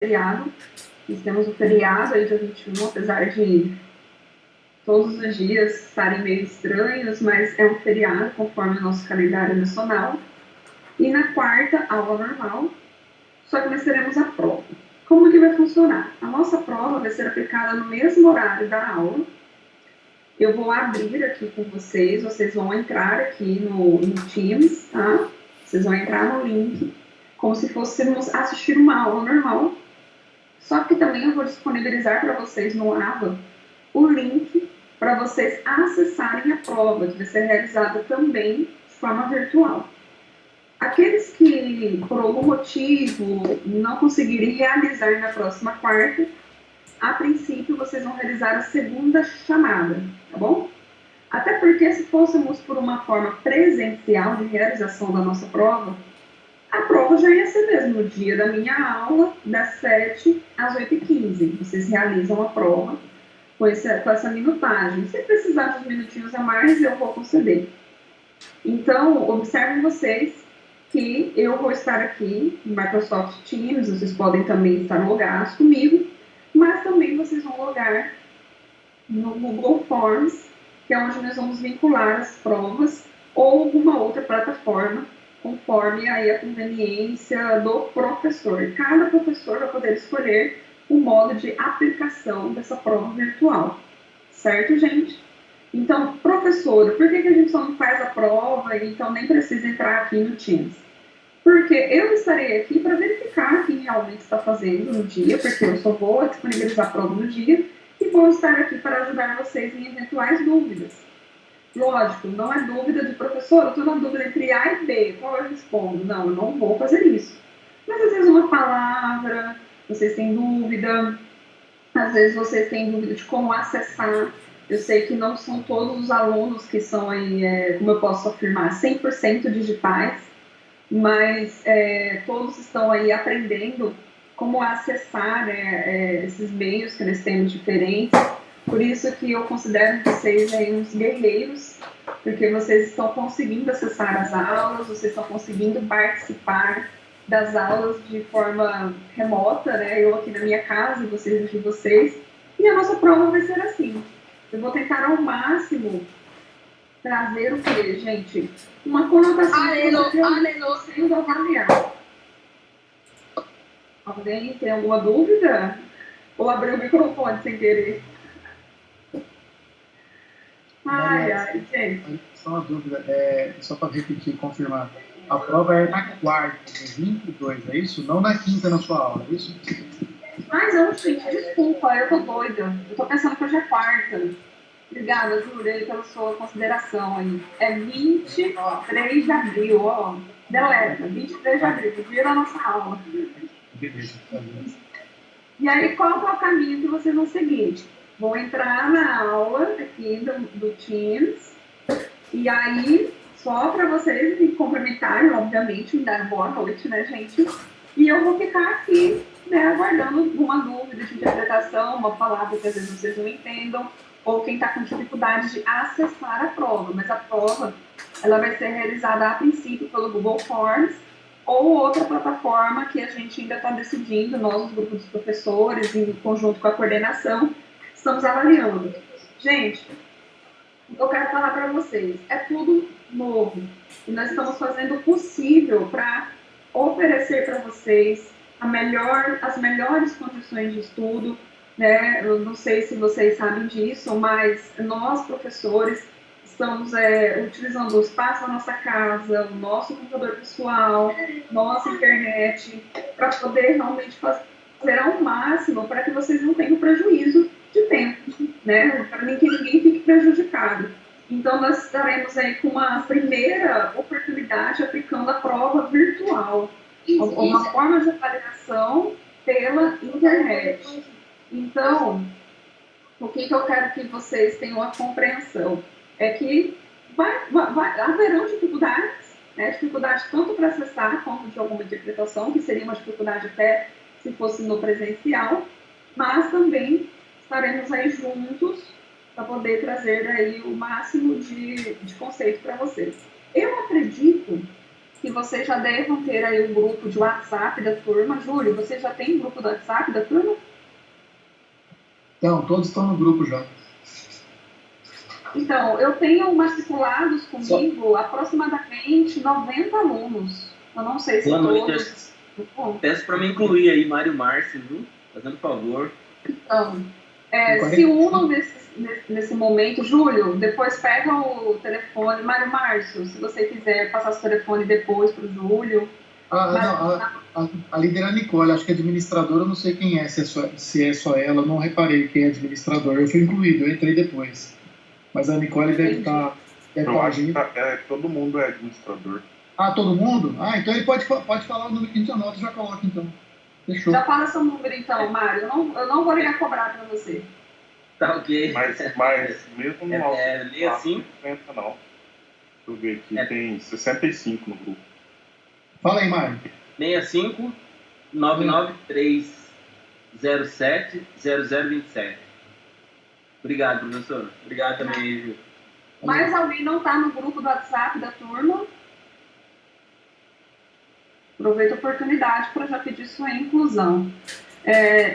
feriado. Nós temos o feriado aí dia 21, apesar de todos os dias estarem meio estranhos, mas é um feriado conforme o nosso calendário nacional. E na quarta, aula normal, só que nós teremos a prova. Como que vai funcionar? A nossa prova vai ser aplicada no mesmo horário da aula. Eu vou abrir aqui com vocês vão entrar aqui no Teams, tá? Vocês vão entrar no link, como se fôssemos assistir uma aula normal. Só que também eu vou disponibilizar para vocês no AVA o link para vocês acessarem a prova, que vai ser realizada também de forma virtual. Aqueles que, por algum motivo, não conseguirem realizar na próxima quarta, a princípio, vocês vão realizar a segunda chamada, tá bom? Até porque, se fôssemos por uma forma presencial de realização da nossa prova, a prova já ia ser mesmo no dia da minha aula, das 7 às 8h15. Vocês realizam a prova com essa minutagem. Se precisar de uns minutinhos a mais, eu vou conceder. Então, observem vocês que eu vou estar aqui no Microsoft Teams, vocês podem também estar logados comigo, mas também vocês vão logar no Google Forms, que é onde nós vamos vincular as provas ou alguma outra plataforma, conforme aí a conveniência do professor. Cada professor vai poder escolher o modo de aplicação dessa prova virtual, certo, gente? Então, professor, por que a gente só não faz a prova e então nem precisa entrar aqui no Teams? Porque eu estarei aqui para verificar quem realmente está fazendo no dia, porque eu só vou disponibilizar a prova no dia, e vou estar aqui para ajudar vocês em eventuais dúvidas. Lógico, não é dúvida de professor, eu estou na dúvida entre A e B, qual eu respondo? Não, eu não vou fazer isso. Mas às vezes uma palavra, vocês têm dúvida, às vezes vocês têm dúvida de como acessar. Eu sei que não são todos os alunos que são aí, como eu posso afirmar, 100% digitais, mas todos estão aí aprendendo como acessar esses meios que nós temos diferentes. Por isso que eu considero vocês aí uns guerreiros, porque vocês estão conseguindo acessar as aulas, vocês estão conseguindo participar das aulas de forma remota, né? Eu aqui na minha casa e vocês de vocês. E a nossa prova vai ser assim. Eu vou tentar ao máximo trazer o quê, gente? Uma conotação sendo avaliada. Alguém tem alguma dúvida? Ou abriu o microfone sem querer? Ai, gente. Só uma dúvida, só para repetir e confirmar. A prova é na quarta, de 22, é isso? Não na quinta na sua aula, é isso? Mas não, gente, desculpa, eu tô doida. Eu tô pensando que hoje é quarta. Obrigada, Júlia, pela sua consideração aí. É 23 de abril, ó. Deleta, 23 de abril, o dia da nossa aula. Beleza. E aí, qual é o caminho que vocês vão seguir? Vou entrar na aula aqui do Teams, e aí, só para vocês me cumprimentarem, obviamente, me dar boa noite, né, gente? E eu vou ficar aqui, né, aguardando uma dúvida de interpretação, uma palavra que às vezes vocês não entendam, ou quem está com dificuldade de acessar a prova. Mas a prova, ela vai ser realizada a princípio pelo Google Forms, ou outra plataforma que a gente ainda está decidindo, nós, os grupos dos professores, em conjunto com a coordenação, estamos avaliando. Gente, eu quero falar para vocês, é tudo novo, e nós estamos fazendo o possível para oferecer para vocês as melhores condições de estudo, né? Eu não sei se vocês sabem disso, mas nós, professores, estamos utilizando o espaço da nossa casa, o nosso computador pessoal, nossa internet, para poder realmente fazer ao máximo para que vocês não tenham prejuízo de tempo, né? Para que ninguém fique prejudicado. Então, nós estaremos aí com uma primeira oportunidade aplicando a prova virtual, uma forma de avaliação pela internet. Então, o que eu quero que vocês tenham a compreensão é que haverão dificuldades, né? Dificuldade tanto para acessar quanto de alguma interpretação, que seria uma dificuldade até se fosse no presencial, mas também estaremos aí juntos para poder trazer aí o máximo de conceito para vocês. Eu acredito que vocês já devam ter aí o grupo de WhatsApp da turma. Júlio, você já tem grupo do WhatsApp da turma? Então, todos estão no grupo já. Então, eu tenho matriculados comigo aproximadamente 90 alunos. Eu não sei se todos... Peço para me incluir aí, Mário Márcio, viu? Fazendo favor. Então, se unam nesse momento. Júlio, depois pega o telefone. Mário Márcio, se você quiser passar seu telefone depois para o Júlio. A líder é a Nicole, acho que é administradora, eu não sei quem é, se é só ela, não reparei quem é administrador. Eu fui incluído, eu entrei depois. Mas a Nicole deve estar agindo. Todo mundo é administrador. Ah, todo mundo? Ah, então ele pode falar o número que a gente anota e já coloca, então. Fechou. Já fala seu número, então, Mário. Eu não vou ligar cobrar para você. Tá ok. Mas mesmo no nosso... Lê assim? Não. Deixa eu ver aqui, tem 65 no grupo. Fala aí, Mário. 65 99307 0027. Obrigado, professor. Obrigado também, viu? Mais alguém não está no grupo do WhatsApp da turma? Aproveito a oportunidade para já pedir sua inclusão.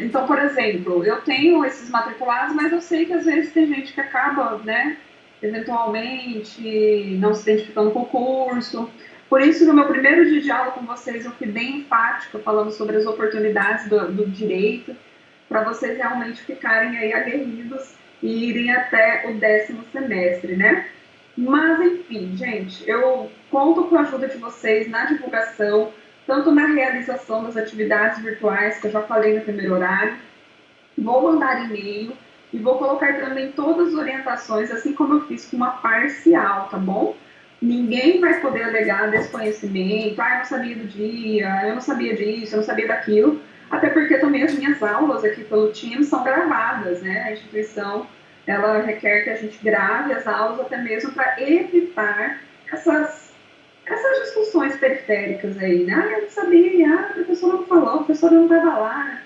Então, por exemplo, eu tenho esses matriculados, mas eu sei que às vezes tem gente que acaba, né, eventualmente não se identificando com o curso. Por isso, no meu primeiro dia de aula com vocês, eu fui bem enfática falando sobre as oportunidades do direito, para vocês realmente ficarem aí aguerridos e irem até o 10º semestre, né? Mas, enfim, gente, eu conto com a ajuda de vocês na divulgação, tanto na realização das atividades virtuais, que eu já falei no primeiro horário, vou mandar e-mail e vou colocar também todas as orientações, assim como eu fiz com uma parcial, tá bom? Ninguém vai poder alegar desconhecimento, eu não sabia do dia, eu não sabia disso, eu não sabia daquilo, até porque também as minhas aulas aqui pelo Teams são gravadas, né? A instituição, ela requer que a gente grave as aulas até mesmo para evitar essas discussões periféricas aí, né? Eu não sabia, a professora não falou, a professora não estava lá.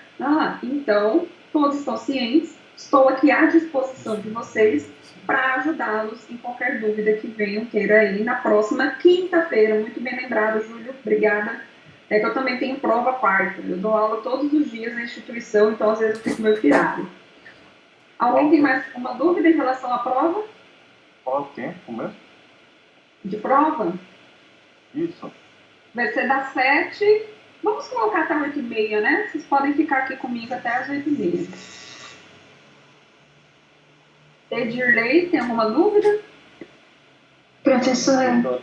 Então, todos estão cientes, estou aqui à disposição de vocês para ajudá-los em qualquer dúvida que venham ter aí na próxima quinta-feira. Muito bem lembrado, Júlio, obrigada. Que eu também tenho prova quarta, eu dou aula todos os dias na instituição, então às vezes eu fico meio pirado. Alguém tem mais uma dúvida em relação à prova? Qual o tempo mesmo? De prova? Isso. Vai ser das 7, vamos colocar até 8h30, né? Vocês podem ficar aqui comigo até as 8h30. Edirley, tem alguma dúvida? Professora,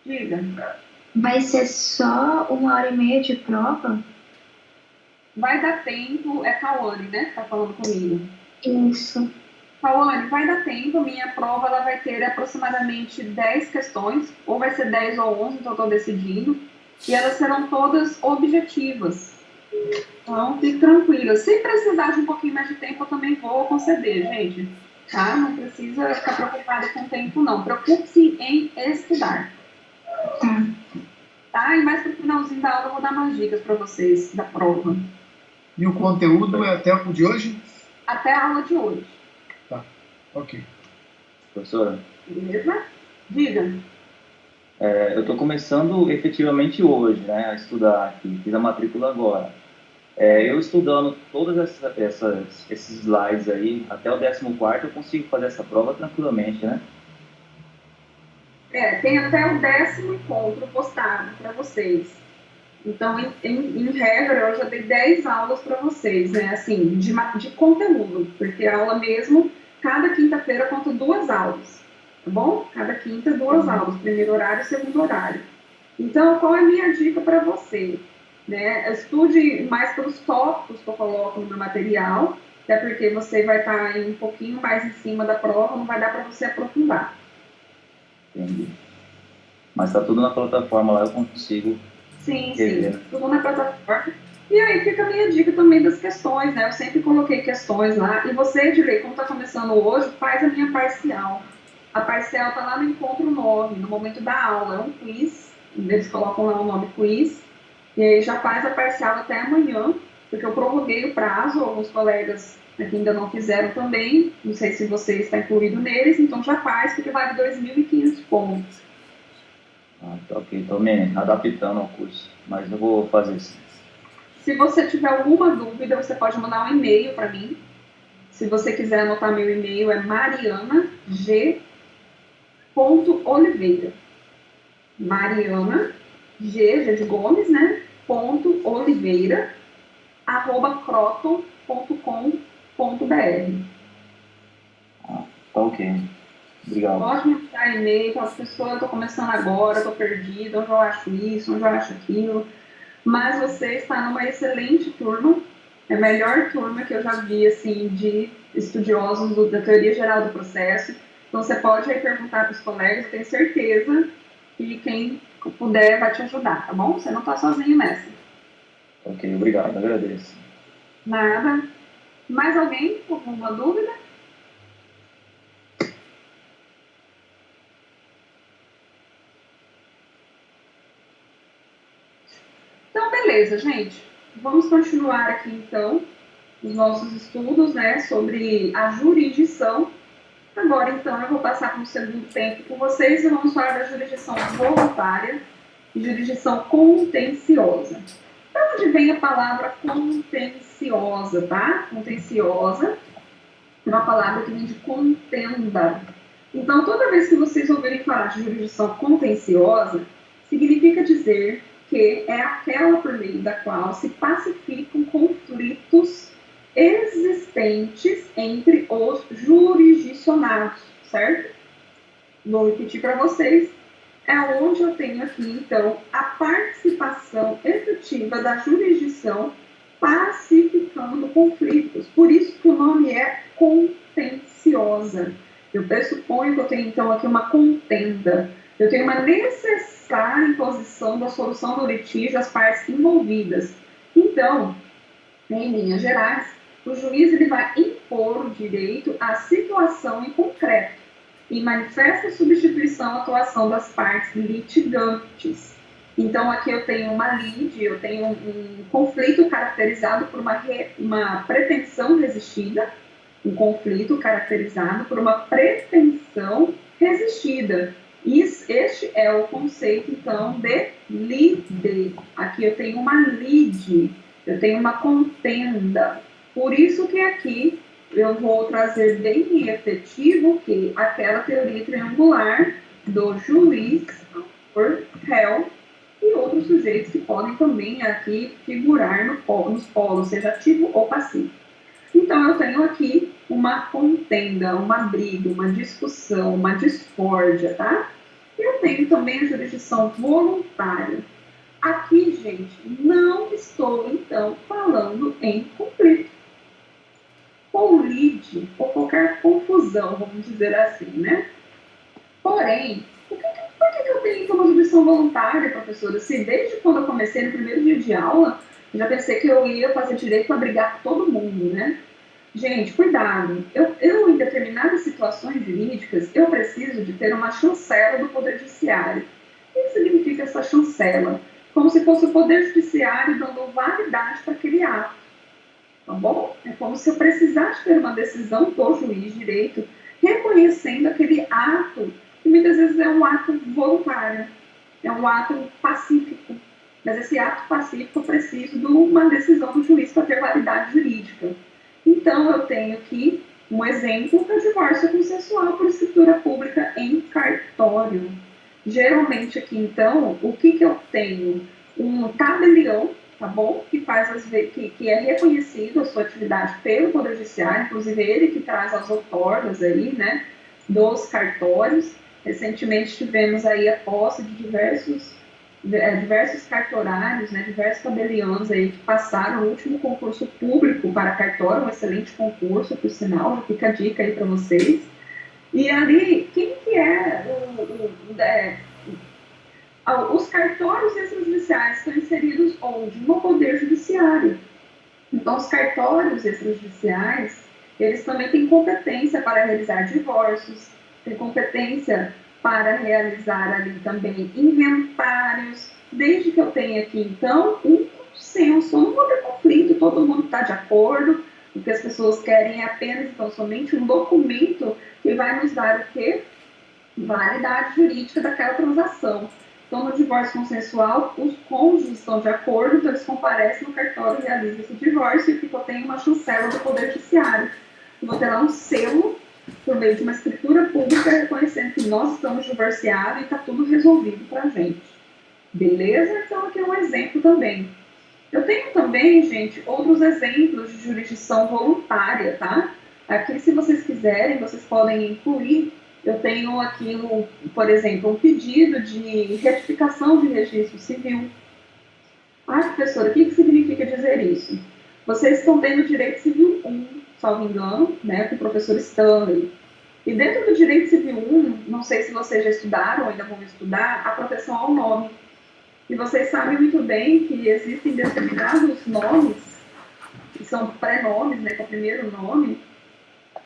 Diga. vai ser só 1h30 de prova? Vai dar tempo, é Cauane, né, que tá falando comigo. Isso. Cauane, vai dar tempo, minha prova ela vai ter aproximadamente 10 questões, ou vai ser 10 ou 11, então eu estou decidindo, e elas serão todas objetivas. Então, fique tranquila. Se precisar de um pouquinho mais de tempo, eu também vou conceder, gente. Tá? Não precisa ficar preocupada com o tempo, não. Preocupe-se em estudar. Tá? E mais pro finalzinho da aula eu vou dar umas dicas para vocês da prova. E o conteúdo é até o de hoje? Até a aula de hoje. Tá, ok. Professora? Beleza? Diga. Eu estou começando efetivamente hoje, né, a estudar aqui, fiz a matrícula agora. Eu estudando todos esses slides aí, até o 14º eu consigo fazer essa prova tranquilamente, né? Tem até o 10º encontro postado para vocês. Então, em regra, eu já dei 10 aulas para vocês, né? Assim, de conteúdo, porque a aula mesmo, cada quinta-feira conta 2 aulas, tá bom? Cada quinta, 2 aulas, primeiro horário e segundo horário. Então, qual é a minha dica para você? Né? Estude mais pelos tópicos que eu coloco no meu material, até porque você vai estar um pouquinho mais em cima da prova, não vai dar para você aprofundar. Entendi. Mas está tudo na plataforma lá, eu consigo. Sim, tudo na plataforma. E aí fica a minha dica também das questões, né? Eu sempre coloquei questões lá. E você, Edilei, como está começando hoje, faz a minha parcial. A parcial está lá no encontro 9, no momento da aula. É um quiz, eles colocam lá o nome quiz. E aí já faz a parcial até amanhã, porque eu prorroguei o prazo, alguns colegas aqui ainda não fizeram também. Não sei se você está incluído neles, então já faz, porque vale 2.500 pontos. Ah, tá, ok, estou me adaptando ao curso, mas eu vou fazer isso. Se você tiver alguma dúvida, você pode mandar um e-mail para mim. Se você quiser anotar meu e-mail, é marianag.oliveira. Mariana, G de Gomes, né? Ponto Oliveira, @croton.com.br. Tá ok. Obrigado. Pode me mandar e-mail para as pessoas, eu estou começando agora, estou perdida, onde eu acho isso, onde eu acho aquilo. Mas você está numa excelente turma, é a melhor turma que eu já vi, assim, de estudiosos da teoria geral do processo. Então você pode aí perguntar para os colegas, eu tenho certeza que quem puder vai te ajudar, tá bom? Você não está sozinho nessa. Ok, obrigado, agradeço. Nada. Mais alguém com alguma dúvida? Então, beleza, gente. Vamos continuar aqui, então, os nossos estudos, né, sobre a jurisdição. Agora, então, eu vou passar para o segundo tempo com vocês e vamos falar da jurisdição voluntária e jurisdição contenciosa. Da onde vem a palavra contenciosa, tá? Contenciosa é uma palavra que vem de contenda. Então, toda vez que vocês ouvirem falar de jurisdição contenciosa, significa dizer que é aquela por meio da qual se pacificam conflitos existentes entre os jurisdicionados, certo? Vou repetir para vocês. É onde eu tenho aqui, então, a participação efetiva da jurisdição pacificando conflitos. Por isso que o nome é contenciosa. Eu pressuponho que eu tenho, então, aqui uma contenda. Eu tenho uma necessária imposição da solução do litígio às partes envolvidas. Então, em linhas gerais, o juiz ele vai impor o direito à situação em concreto e manifesta substituição à atuação das partes litigantes. Então, aqui eu tenho uma lide, eu tenho um conflito caracterizado por uma pretensão resistida, um conflito caracterizado por uma pretensão resistida. Este é o conceito, então, de lide. Aqui eu tenho uma lide, eu tenho uma contenda. Por isso que aqui eu vou trazer bem efetivo que aquela teoria triangular do juiz, por réu e outros sujeitos que podem também aqui figurar nos polos, seja ativo ou passivo. Então, eu tenho aqui uma contenda, uma briga, uma discussão, uma discórdia, tá? E eu tenho também a jurisdição voluntária. Aqui, gente, não estou, então, falando em conflito, ou lide, ou qualquer confusão, vamos dizer assim, né? Porém, por que eu tenho então uma jurisdição voluntária, professora? Se desde quando eu comecei no primeiro dia de aula, eu já pensei que eu ia fazer direito para brigar com todo mundo, né? Gente, cuidado. Eu, em determinadas situações jurídicas, eu preciso de ter uma chancela do Poder Judiciário. O que significa essa chancela? Como se fosse o Poder Judiciário dando validade para aquele ato. Tá bom? É como se eu precisasse ter uma decisão do juiz de direito reconhecendo aquele ato, que muitas vezes é um ato voluntário, é um ato pacífico. Mas esse ato pacífico eu preciso de uma decisão do juiz para ter validade jurídica. Então, eu tenho aqui um exemplo para divórcio consensual por escritura pública em cartório. Geralmente aqui, então, o que eu tenho? Um tabelião, tá bom? Que é reconhecido a sua atividade pelo Poder Judiciário, inclusive ele que traz as outorgas aí, né, dos cartórios. Recentemente tivemos aí a posse de diversos cartorários, né, diversos tabeliãos aí que passaram o último concurso público para cartório, um excelente concurso, por sinal, já fica a dica aí para vocês. E ali, quem que os cartórios extrajudiciais estão inseridos onde? No Poder Judiciário. Então, os cartórios extrajudiciais, eles também têm competência para realizar divórcios, têm competência para realizar ali também inventários, desde que eu tenha aqui, então, um consenso, não vou ter conflito, todo mundo está de acordo, o que as pessoas querem é apenas, então, somente um documento que vai nos dar o quê? Validade jurídica daquela transação. Então, no divórcio consensual, os cônjuges estão de acordo, então eles comparecem no cartório e realizam esse divórcio, e eu tenho uma chancela do Poder Judiciário. Eu vou ter lá um selo, por meio de uma escritura pública, reconhecendo que nós estamos divorciados e está tudo resolvido para a gente. Beleza? Então, aqui é um exemplo também. Eu tenho também, gente, outros exemplos de jurisdição voluntária, tá? Aqui, se vocês quiserem, vocês podem incluir. Eu tenho aqui, por exemplo, um pedido de retificação de registro civil. Ah, professora, o que significa dizer isso? Vocês estão tendo direito civil 1, salvo engano, né, com o professor Stanley. E dentro do direito civil 1, não sei se vocês já estudaram ou ainda vão estudar, a proteção ao nome. E vocês sabem muito bem que existem determinados nomes, que são pré-nomes, né, que é o primeiro nome,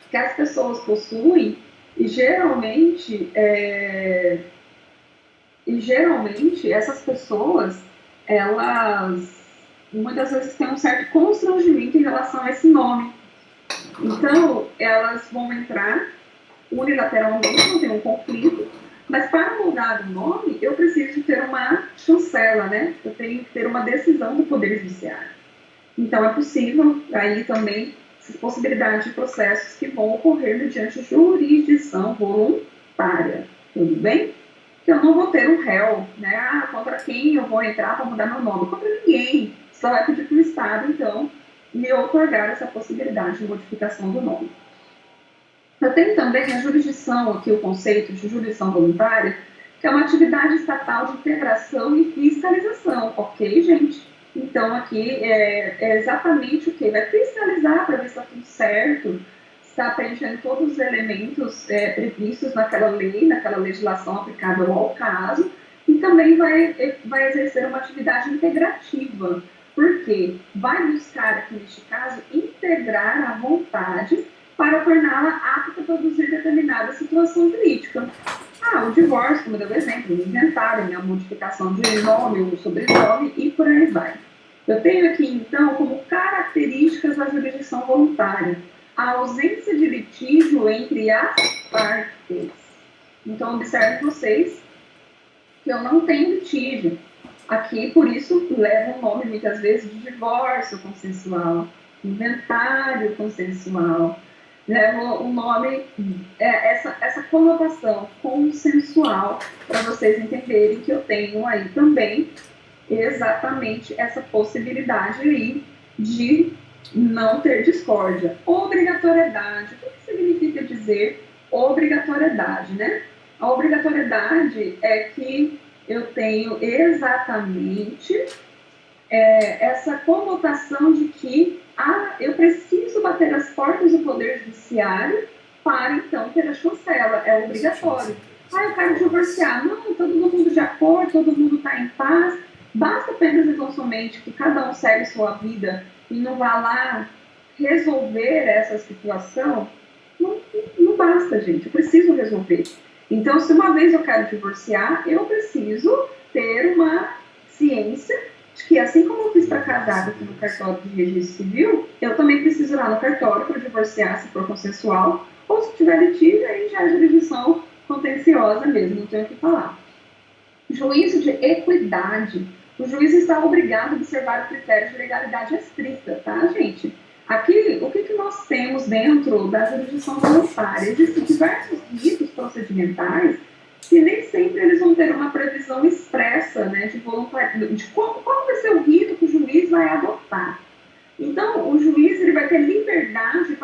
que as pessoas possuem, e geralmente essas pessoas, elas muitas vezes têm um certo constrangimento em relação a esse nome. Então, elas vão entrar unilateralmente, não tem um conflito, mas para mudar o nome, eu preciso ter uma chancela, né? Eu tenho que ter uma decisão do Poder Judiciário. Então, é possível, aí também, essas possibilidades de processos que vão ocorrer mediante jurisdição voluntária. Tudo bem? Que eu não vou ter um réu, né? Ah, contra quem eu vou entrar para mudar meu nome? Contra ninguém. Só vai pedir para o Estado, então, me otorgar essa possibilidade de modificação do nome. Eu tenho também a jurisdição, aqui o conceito de jurisdição voluntária, que é uma atividade estatal de integração e fiscalização, ok, gente? Então, aqui é exatamente o que? Vai fiscalizar para ver se está tudo certo, se está preenchendo todos os elementos previstos naquela lei, naquela legislação aplicável ao caso, e também vai exercer uma atividade integrativa, porque vai buscar, aqui neste caso, integrar a vontade para torná-la apta a produzir determinada situação jurídica. O divórcio, como deu exemplo, o inventário, a modificação de nome ou sobrenome e por aí vai. Eu tenho aqui, então, como características da jurisdição voluntária, a ausência de litígio entre as partes. Então, observem vocês que eu não tenho litígio. Aqui, por isso, leva o nome, muitas vezes, de divórcio consensual, inventário consensual. Leva o nome, essa conotação consensual, para vocês entenderem que eu tenho aí também exatamente essa possibilidade aí de não ter discórdia. Obrigatoriedade. O que significa dizer obrigatoriedade, né? A obrigatoriedade é que eu tenho exatamente essa conotação de que eu preciso bater as portas do Poder Judiciário para, então, ter a chancela. É obrigatório. Eu quero divorciar. Não, todo mundo de acordo, todo mundo está em paz. Basta apenas e tão somente que cada um segue sua vida e não vá lá resolver essa situação. Não basta, gente. Eu preciso resolver. Então, se uma vez eu quero divorciar, eu preciso ter uma ciência de que, assim como eu fiz para casar aqui no cartório de registro civil, eu também preciso ir lá no cartório para divorciar, se for consensual, ou se tiver litígio, aí já é jurisdição contenciosa mesmo, não tenho o que falar. Juízo de equidade. O juiz está obrigado a observar o critério de legalidade estrita, tá, gente? Aqui, o que nós temos dentro da jurisdição voluntária? Existem diversos ritos procedimentais que nem sempre eles vão ter uma previsão expressa, né, de qual vai ser o rito que o juiz vai adotar. Então, o juiz ele vai ter liberdade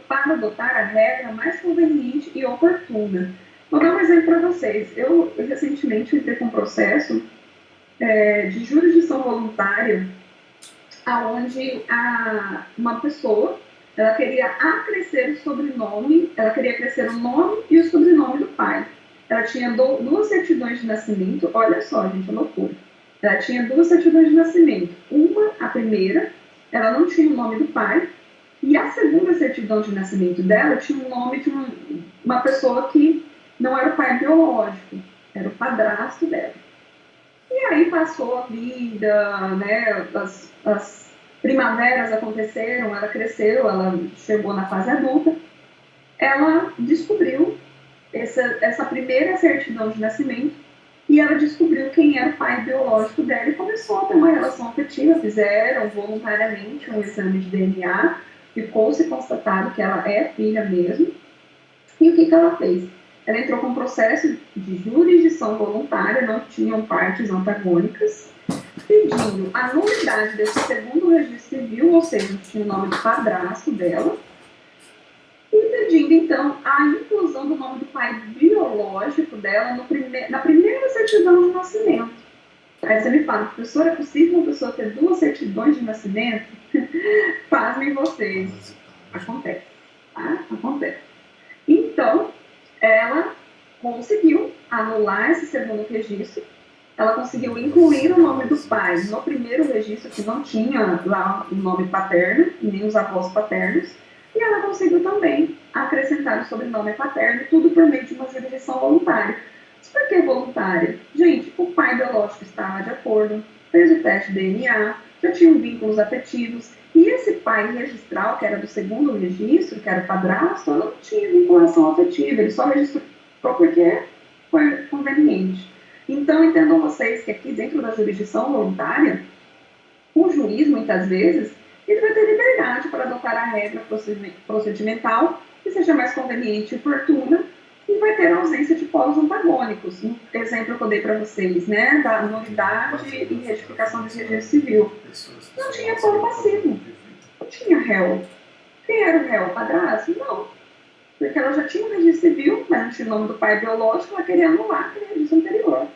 para adotar a regra mais conveniente e oportuna. Vou dar um exemplo para vocês. Eu recentemente entrei com um processo de jurisdição voluntária, onde uma pessoa ela queria acrescer o sobrenome, ela queria acrescer o nome e o sobrenome do pai. Ela tinha duas certidões de nascimento, olha só, gente, é loucura. Ela tinha duas certidões de nascimento. A primeira, ela não tinha o nome do pai, e a segunda certidão de nascimento dela tinha o nome de uma pessoa que não era o pai biológico, era o padrasto dela. E aí passou a vida, né, as primaveras aconteceram, ela cresceu, ela chegou na fase adulta, ela descobriu essa primeira certidão de nascimento e ela descobriu quem era o pai biológico dela e começou a ter uma relação afetiva. Fizeram voluntariamente um exame de DNA, ficou-se constatado que ela é filha mesmo. E o que ela fez? Ela entrou com um processo de jurisdição voluntária, não tinham partes antagônicas, pedindo a nulidade desse segundo registro civil, ou seja, tinha o nome do padrasto dela, e pedindo, então, a inclusão do nome do pai biológico dela na primeira certidão de nascimento. Aí você me fala, professora, é possível uma pessoa ter 2 certidões de nascimento? Pasmem vocês. Acontece, tá? Acontece. Então, ela conseguiu anular esse segundo registro, ela conseguiu incluir o nome do pai no primeiro registro, que não tinha lá o nome paterno, nem os avós paternos, e ela conseguiu também acrescentar o sobrenome paterno, tudo por meio de uma jurisdição voluntária. Mas por que voluntária? Gente, o pai biológico estava de acordo, fez o teste de DNA, já tinham vínculos afetivos, e esse pai registral, que era do segundo registro, que era o padrasto, ela não tinha vinculação afetiva, ele só registrou porque foi conveniente. Então, entendam vocês que aqui dentro da jurisdição voluntária, o juiz, muitas vezes, ele vai ter liberdade para adotar a regra procedimental que seja mais conveniente e oportuna, e vai ter ausência de polos antagônicos. Um exemplo que eu dei para vocês, né, da nulidade e retificação de registro civil. Não tinha polo passivo, não tinha réu. Quem era o réu? O padrasto? Não. Porque ela já tinha um registro civil, mas não tinha o nome do pai biológico, ela queria anular aquele registro anterior.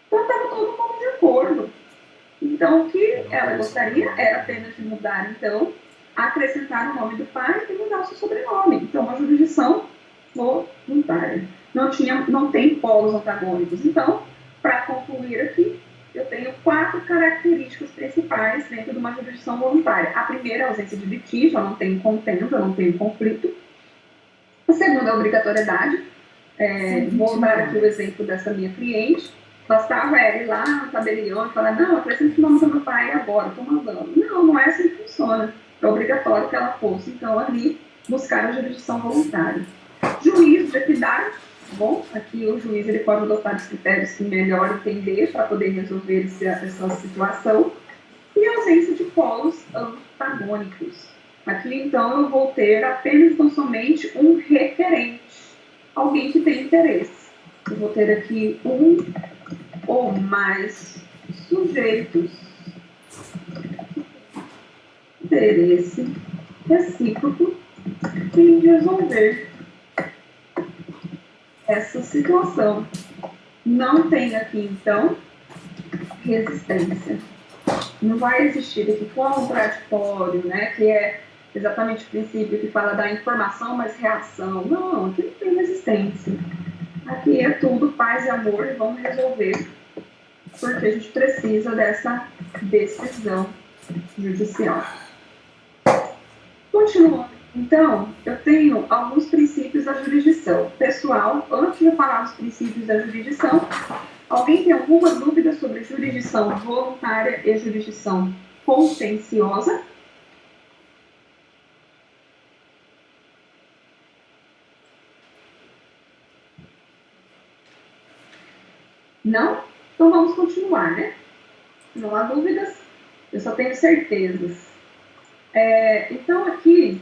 Então estava todo mundo de acordo. Então o que ela gostaria era apenas de mudar, então, acrescentar o nome do pai e mudar o seu sobrenome. Então, uma jurisdição voluntária. Não tem polos antagônicos. Então, para concluir aqui, eu tenho 4 características principais dentro de uma jurisdição voluntária. A primeira é a ausência de litígio, eu não tenho contenda, eu não tenho conflito. A segunda é a obrigatoriedade. Vou dar aqui o exemplo dessa minha cliente. Bastava ela ir lá no tabelião e falar, não, eu preciso que o nome do meu pai agora, estou mandando. Não é assim que funciona. É obrigatório que ela fosse, então, ali, buscar a jurisdição voluntária. Juízo de equidade. Bom, aqui o juiz ele pode adotar os critérios que melhor entender para poder resolver essa situação. E a ausência de polos antagônicos. Aqui, então, eu vou ter apenas tão somente um requerente, alguém que tem interesse. Eu vou ter aqui um ou mais sujeitos, interesse recíproco em resolver essa situação. Não tem aqui, então, resistência. Não vai existir aqui contraditório, né, que é exatamente o princípio que fala da informação mais reação. Não, aqui não tem resistência. Aqui é tudo paz e amor e vamos resolver, porque a gente precisa dessa decisão judicial. Continuando, então, eu tenho alguns princípios da jurisdição. Pessoal, antes de eu falar dos princípios da jurisdição, alguém tem alguma dúvida sobre jurisdição voluntária e jurisdição contenciosa? Não? Então vamos continuar, né? Não há dúvidas, eu só tenho certezas. Então aqui,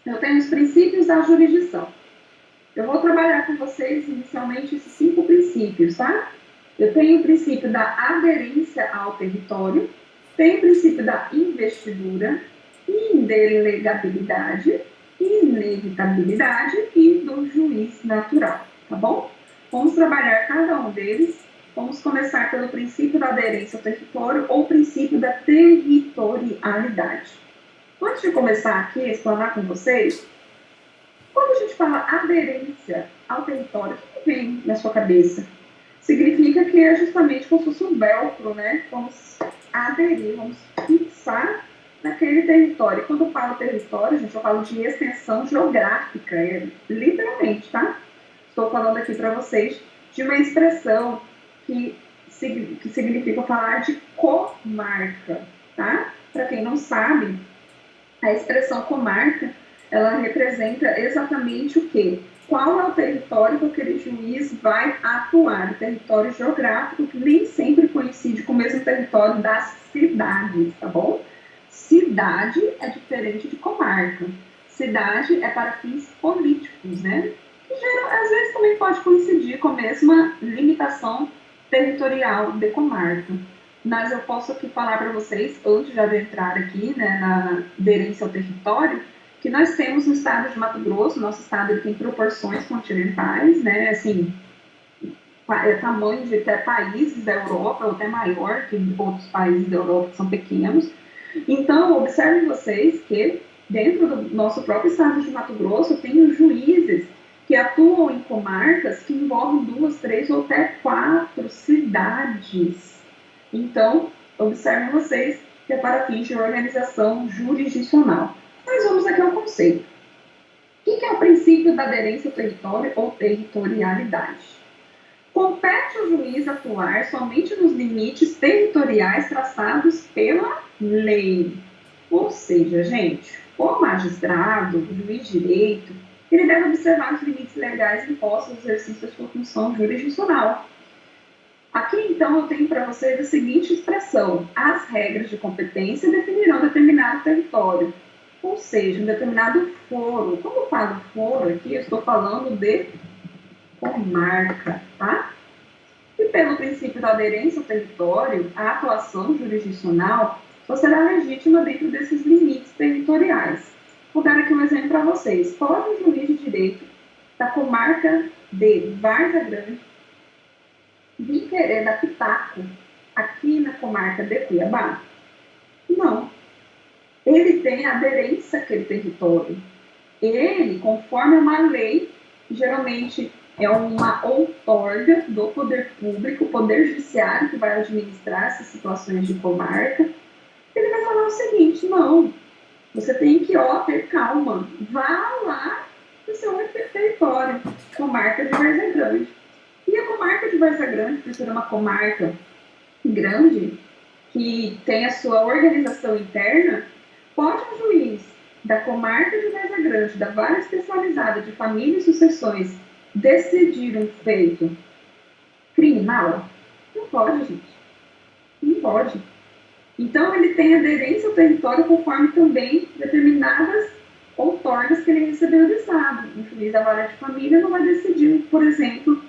eu tenho os princípios da jurisdição. Eu vou trabalhar com vocês inicialmente esses 5 princípios, tá? Eu tenho o princípio da aderência ao território, tenho o princípio da investidura, indelegabilidade, inevitabilidade e do juiz natural, tá bom? Vamos trabalhar cada um deles. Vamos começar pelo princípio da aderência ao território ou princípio da territorialidade. Antes de começar aqui a explanar com vocês, quando a gente fala aderência ao território, o que vem na sua cabeça? Significa que é justamente como se fosse um velcro, né? Vamos aderir, vamos fixar naquele território. Quando eu falo território, gente, eu falo de extensão geográfica, literalmente, tá? Estou falando aqui para vocês de uma expressão que significa falar de comarca, tá? Para quem não sabe, a expressão comarca, ela representa exatamente o quê? qual é o território que aquele juiz vai atuar, o território geográfico, que nem sempre coincide com o mesmo território das cidades, tá bom? Cidade é diferente de comarca. Cidade é para fins políticos, né? Que às vezes também pode coincidir com a mesma limitação territorial de comarca. Mas eu posso aqui falar para vocês, antes de entrar aqui, né, na aderência ao território, que nós temos no estado de Mato Grosso. Nosso estado ele tem proporções continentais, né, assim, tamanho de até países da Europa, ou até maior que outros países da Europa que são pequenos. Então, observem vocês que dentro do nosso próprio estado de Mato Grosso tem os juízes que atuam em comarcas que envolvem 2, 3 ou até 4 cidades. Então, observem vocês que é para fins de organização jurisdicional. Mas vamos aqui ao conceito. O que é o princípio da aderência ao território ou territorialidade? Compete ao juiz atuar somente nos limites territoriais traçados pela lei. Ou seja, gente, o magistrado, o juiz de direito, ele deve observar os limites legais impostos no exercício da sua função jurisdicional. Aqui, então, eu tenho para vocês a seguinte expressão: as regras de competência definirão determinado território, ou seja, um determinado foro. Quando eu falo foro aqui, eu estou falando de comarca, tá? E pelo princípio da aderência ao território, a atuação jurisdicional só será legítima dentro desses limites territoriais. Vou dar aqui um exemplo para vocês. Pode um juiz de direito da comarca de Várzea Grande vir querer dar pitaco aqui na comarca de Cuiabá? Não. Ele tem aderência àquele território. Ele, conforme uma lei, geralmente é uma outorga do poder público, o poder judiciário que vai administrar essas situações de comarca, ele vai falar o seguinte: não, você tem que, ter calma, vá lá no seu território, comarca de Várzea Grande. E a comarca de Várzea Grande, por ser uma comarca grande, que tem a sua organização interna, pode um juiz da comarca de Várzea Grande, da vara especializada de família e sucessões, decidir um feito criminal? Não pode, gente. Não pode. Então, ele tem aderência ao território conforme também determinadas outorgas que ele recebeu do Estado. O juiz da vara de família não vai decidir, por exemplo,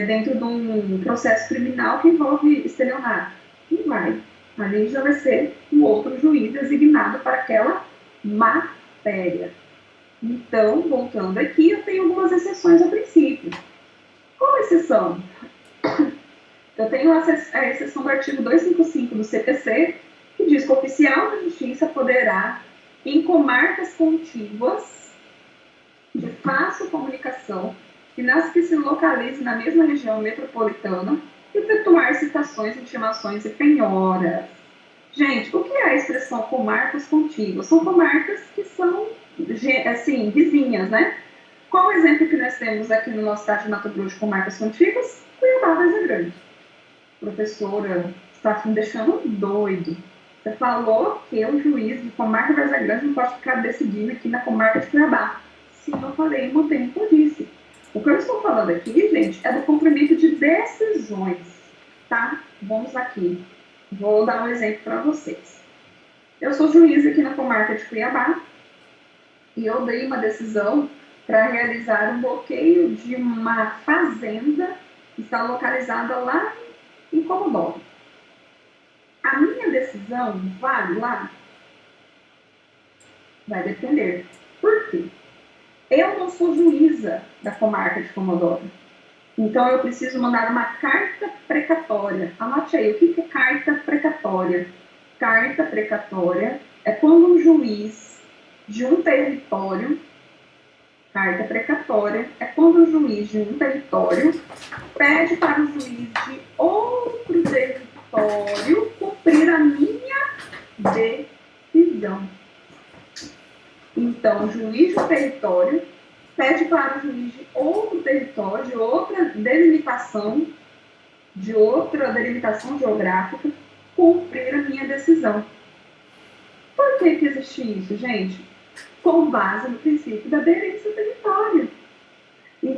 dentro de um processo criminal que envolve estelionato. Não vai. Ali já vai ser um outro juiz designado para aquela matéria. Então, voltando aqui, eu tenho algumas exceções ao princípio. Qual exceção? Eu tenho a exceção do artigo 255 do CPC, que diz que o oficial da justiça poderá, em comarcas contíguas de fácil comunicação e nas que se localize na mesma região metropolitana, efetuar citações, intimações e penhoras. Gente, o que é a expressão comarcas contíguas? São comarcas que são, assim, vizinhas, né? Qual o exemplo que nós temos aqui no nosso estado de Mato Grosso de comarcas contíguas? Cuiabá, Várzea Grande. Professora, está me deixando doido. Você falou que o juiz de comarca de Várzea Grande não pode ficar decidindo aqui na comarca de Cuiabá. Sim, eu falei, mantém o que eu disse. O que eu estou falando aqui, gente, é do cumprimento de decisões, tá? Vamos aqui. Vou dar um exemplo para vocês. Eu sou juiz aqui na comarca de Cuiabá e eu dei uma decisão para realizar um bloqueio de uma fazenda que está localizada lá em Comodoro. A minha decisão vale lá? Vai depender. Por quê? Eu não sou juíza da comarca de Comodoro. Então, eu preciso mandar uma carta precatória. Anote aí, o que é carta precatória? Carta precatória é quando um juiz de um território, carta precatória é quando um juiz de um território pede para o juiz de outro território cumprir a minha decisão. Então, o juiz de um território pede para o juiz de outro território, de outra delimitação geográfica, cumprir a minha decisão. Por que existe isso, gente? Com base no princípio da aderência ao território.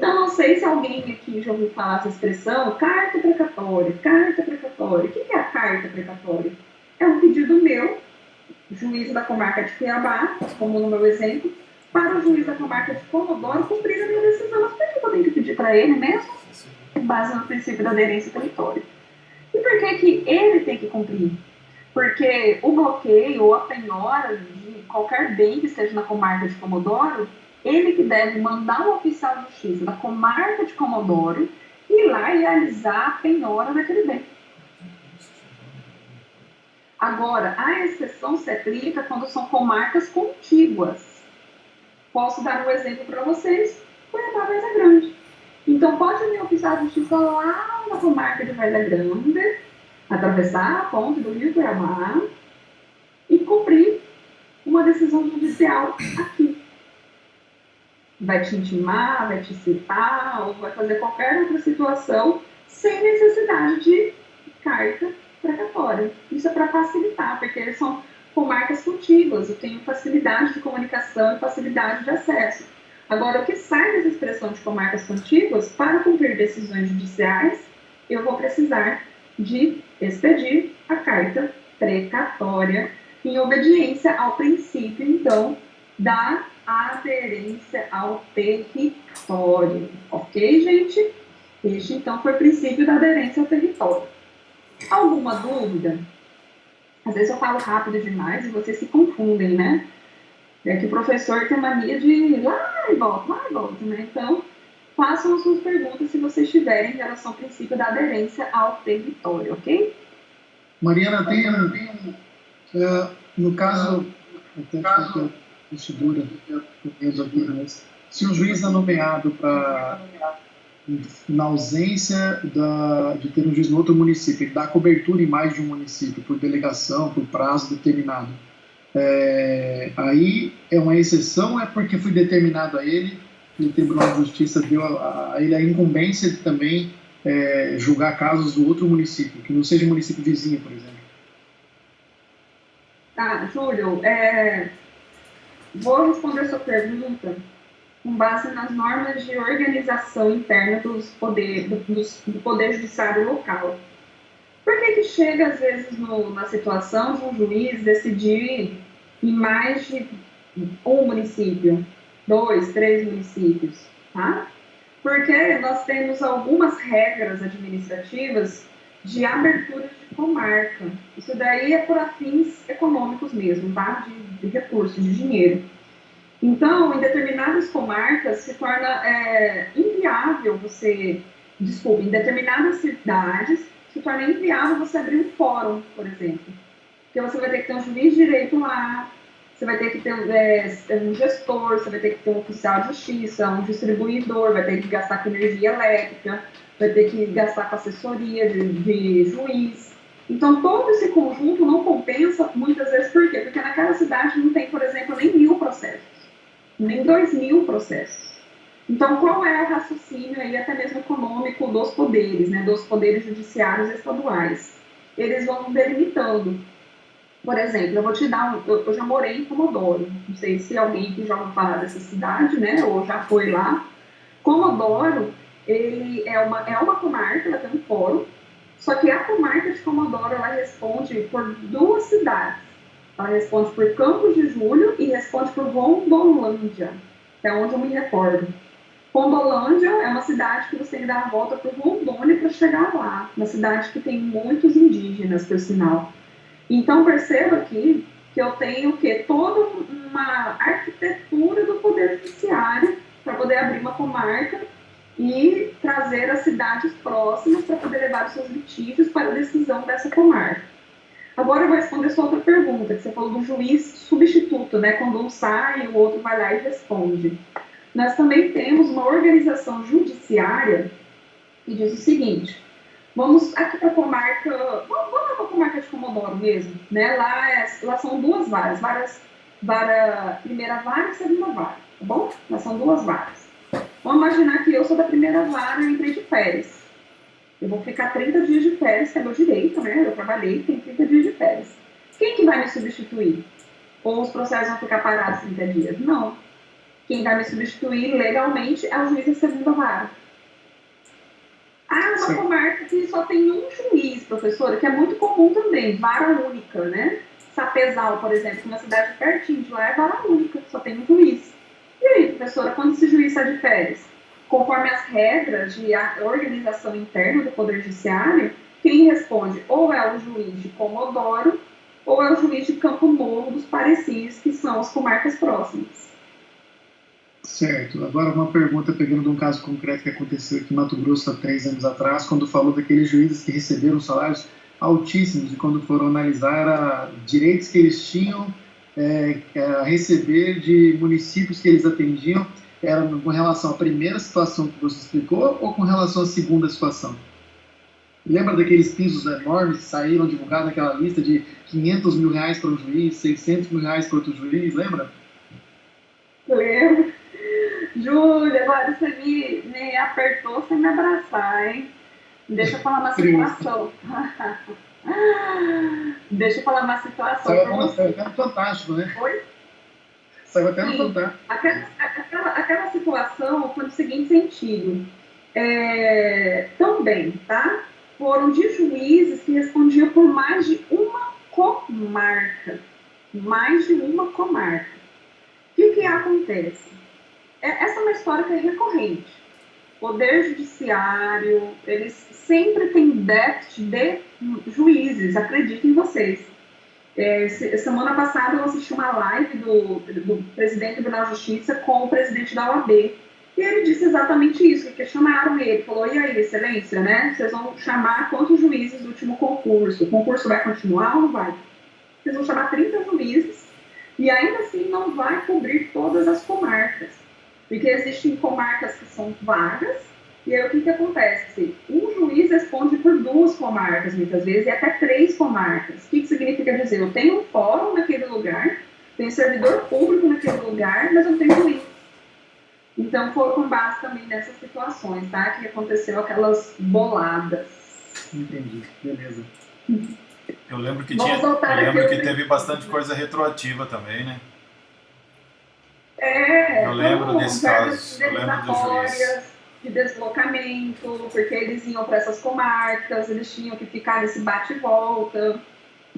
Então, não sei se alguém aqui já ouviu falar essa expressão, carta precatória, carta precatória. O que é a carta precatória? É um pedido meu, juiz da comarca de Cuiabá, como no meu exemplo, para o juiz da comarca de Comodoro cumprir a minha decisão. Mas por que eu tenho que pedir para ele mesmo? Com base no princípio da aderência ao território. E por que ele tem que cumprir? Porque o bloqueio ou a penhora de qualquer bem que esteja na comarca de Comodoro, ele que deve mandar um oficial de justiça da comarca de Comodoro ir lá e realizar a penhora daquele bem. Agora, a exceção se aplica quando são comarcas contíguas. Posso dar um exemplo para vocês, Cuiabá, Varza Grande. Então, pode vir o oficial de justiça lá na comarca de Varza Grande, atravessar a ponte do Rio Cuiabá e cumprir uma decisão judicial aqui. Vai te intimar, vai te citar, ou vai fazer qualquer outra situação sem necessidade de carta precatória. Isso é para facilitar, porque eles são comarcas contíguas, eu tenho facilidade de comunicação e facilidade de acesso. Agora, o que sai dessa expressão de comarcas contíguas, para cumprir decisões judiciais, eu vou precisar de expedir a carta precatória em obediência ao princípio, então, da aderência ao território. Ok, gente? Este, então, foi o princípio da aderência ao território. Alguma dúvida? Às vezes eu falo rápido demais e vocês se confundem, né? É que o professor tem mania de ir lá e volta, né? Então, façam as suas perguntas se vocês tiverem em relação ao princípio da aderência ao território, ok? Mariana, no caso, até que investidura, mas se o juiz é nomeado na ausência de ter um juiz no outro município, ele dá cobertura em mais de um município, por delegação, por prazo determinado, aí é uma exceção ou é porque foi determinado a ele, e o Tribunal de Justiça deu a ele a incumbência de também julgar casos do outro município, que não seja município vizinho, por exemplo? Tá, Júlio, vou responder a sua pergunta com base nas normas de organização interna do Poder Judiciário local. Por que chega, às vezes, na situação de um juiz decidir em mais de um município, 2, 3 municípios, tá? Porque nós temos algumas regras administrativas de abertura de comarca. Isso daí é por fins econômicos mesmo, tá? De recursos, de dinheiro. Então, em determinadas comarcas se torna inviável em determinadas cidades se torna inviável você abrir um fórum, por exemplo. Porque você vai ter que ter um juiz de direito lá, você vai ter que ter um gestor, você vai ter que ter um oficial de justiça, um distribuidor, vai ter que gastar com energia elétrica, vai ter que gastar com assessoria de juiz. Então, todo esse conjunto não compensa muitas vezes. Por quê? Porque naquela cidade não tem, por exemplo, nem 1.000 processos, nem 2.000 processos. Então, qual é o raciocínio aí, até mesmo econômico, dos poderes, né, dos poderes judiciários estaduais? Eles vão delimitando. Por exemplo, eu vou te dar eu já morei em Comodoro, não sei se alguém que já ouviu falar dessa cidade, né, ou já foi lá. Comodoro, ele é uma comarca, ela tem um fórum, só que a comarca de Comodoro, ela responde por 2 cidades. Ela responde por Campos de Julho e responde por Rondolândia, que é onde eu me recordo. Rondolândia é uma cidade que você tem que dar a volta por Rondônia para chegar lá, uma cidade que tem muitos indígenas, por sinal. Então, perceba aqui que eu tenho toda uma arquitetura do Poder Judiciário para poder abrir uma comarca e trazer as cidades próximas para poder levar os seus litígios para a decisão dessa comarca. Agora eu vou responder sua outra pergunta, que você falou do juiz substituto, né? Quando um sai, o outro vai lá e responde. Nós também temos uma organização judiciária que diz o seguinte: vamos aqui para a comarca, vamos lá para a comarca de Comodoro mesmo, né? Lá são 2 varas, primeira vara e segunda vara, tá bom? Lá são 2 varas. Vamos imaginar que eu sou da primeira vara e entrei de férias. Eu vou ficar 30 dias de férias, que é meu direito, né? Eu trabalhei, tenho 30 dias de férias. Quem que vai me substituir? Ou os processos vão ficar parados 30 dias? Não. quem vai me substituir legalmente é o juiz da segunda vara. Uma comarca que só tem um juiz, professora, que é muito comum também, vara única, né? Sapezal, por exemplo, uma cidade pertinho de lá é vara única, só tem um juiz. E aí, professora, quando esse juiz está de férias? Conforme as regras de organização interna do Poder Judiciário, quem responde ou é o juiz de Comodoro ou é o juiz de Campo Novo dos Parecis, que são as comarcas próximas. Certo. Agora uma pergunta pegando de um caso concreto que aconteceu aqui em Mato Grosso há 3 anos atrás, quando falou daqueles juízes que receberam salários altíssimos e quando foram analisar direitos que eles tinham a receber de municípios que eles atendiam, era com relação à primeira situação que você explicou ou com relação à segunda situação? Lembra daqueles pisos enormes que saíram divulgados naquela lista de 500 mil reais para um juiz, 600 mil reais para outro juiz, lembra? Lembro. Júlia, agora você me apertou sem me abraçar, hein? Deixa eu falar uma situação. Deixa eu falar uma situação. Saiu até no Fantástico, né? Oi? Saiu até no Fantástico. Aquela situação foi no seguinte sentido. Também, tá? Foram de juízes que respondiam por mais de uma comarca. Mais de uma comarca. O que acontece? Essa é uma história que é recorrente. Poder Judiciário, eles sempre têm déficit de juízes, acreditem vocês. Semana passada eu assisti uma live do presidente do Tribunal de Justiça com o presidente da OAB. E ele disse exatamente isso, que questionaram ele. Falou, e aí, excelência, né? Vocês vão chamar quantos juízes do último concurso? O concurso vai continuar ou não vai? Vocês vão chamar 30 juízes e ainda assim não vai cobrir todas as comarcas. Porque existem comarcas que são vagas, e aí o que acontece? Um juiz responde por 2 comarcas, muitas vezes, e até 3 comarcas. O que significa dizer? Eu tenho um fórum naquele lugar, tenho servidor público naquele lugar, mas eu não tenho juiz. Então, foi com base também nessas situações, tá? Que aconteceu aquelas boladas. Entendi, beleza. Eu lembro que, teve bastante coisa retroativa também, né? Eu lembro desse caso, eu lembro do juiz. De deslocamento, porque eles iam para essas comarcas, eles tinham que ficar nesse bate e volta.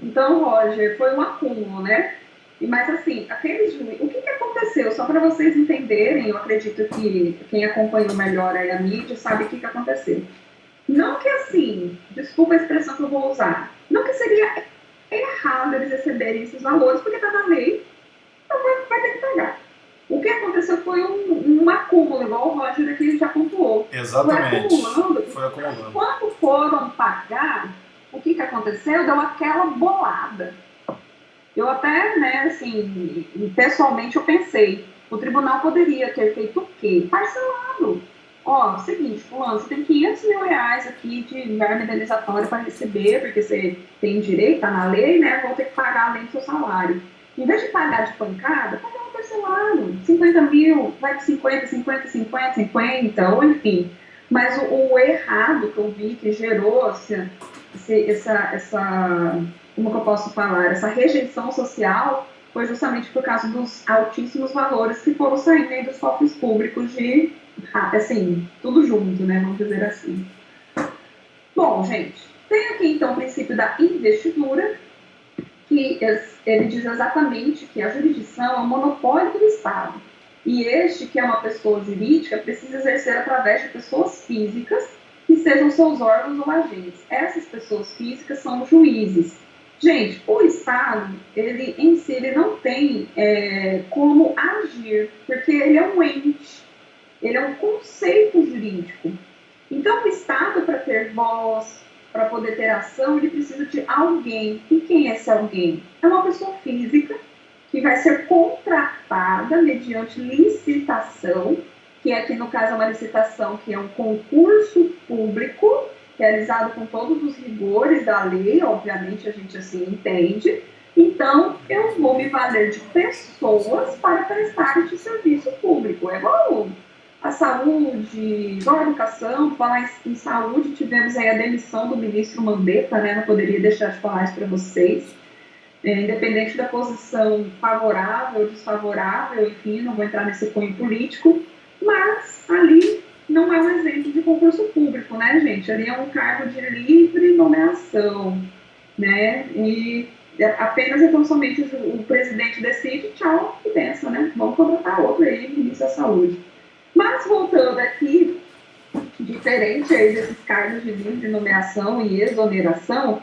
Então, Roger, foi um acúmulo, né? Mas assim, aqueles juízes, o que aconteceu? Só para vocês entenderem, eu acredito que quem acompanhou melhor aí a mídia sabe o que aconteceu. Não que assim, desculpa a expressão que eu vou usar, não que seria errado eles receberem esses valores, porque está na lei, então vai ter que pagar. O que aconteceu foi um acúmulo, igual o Roger aqui já pontuou. Exatamente. Foi acumulando. Quando foram pagar, o que aconteceu? Deu aquela bolada. Eu até, né, assim, pessoalmente eu pensei, o tribunal poderia ter feito o quê? Parcelado. Seguinte, fulano, você tem 500 mil reais aqui de verba indenizatória para receber, porque você tem direito, está na lei, né, vão ter que pagar além do seu salário. Em vez de pagar de pancada, pagar um parcelado, 50 mil, vai de 50, 50, 50, 50, ou enfim. Mas o errado que eu vi, que gerou essa como que eu posso falar, essa rejeição social, foi justamente por causa dos altíssimos valores que foram saindo aí dos cofres públicos de, assim, tudo junto, né, vamos dizer assim. Bom, gente, tem aqui então o princípio da investidura, que ele diz exatamente que a jurisdição é um monopólio do Estado. E este, que é uma pessoa jurídica, precisa exercer através de pessoas físicas que sejam seus órgãos ou agentes. Essas pessoas físicas são os juízes. Gente, o Estado, ele em si, ele não tem como agir, porque ele é um ente, ele é um conceito jurídico. Então, o Estado, para ter voz, para poder ter ação, ele precisa de alguém. E quem é esse alguém? É uma pessoa física que vai ser contratada mediante licitação, que aqui no caso é uma licitação que é um concurso público, realizado com todos os rigores da lei, obviamente a gente assim entende. Então, eu vou me valer de pessoas para prestar este serviço público. É igual a saúde, igual a educação. Falar em saúde, tivemos aí a demissão do ministro Mandetta, né? Não poderia deixar de falar isso para vocês. independente da posição favorável ou desfavorável, enfim, não vou entrar nesse cunho político, mas ali não é um exemplo de concurso público, né, gente? Ali é um cargo de livre nomeação, né? E apenas e tão somente o presidente decide, tchau, e benção, né? Vamos contratar outro aí, ministro da Saúde. Mas voltando aqui, diferente aí desses cargos de livre nomeação e exoneração,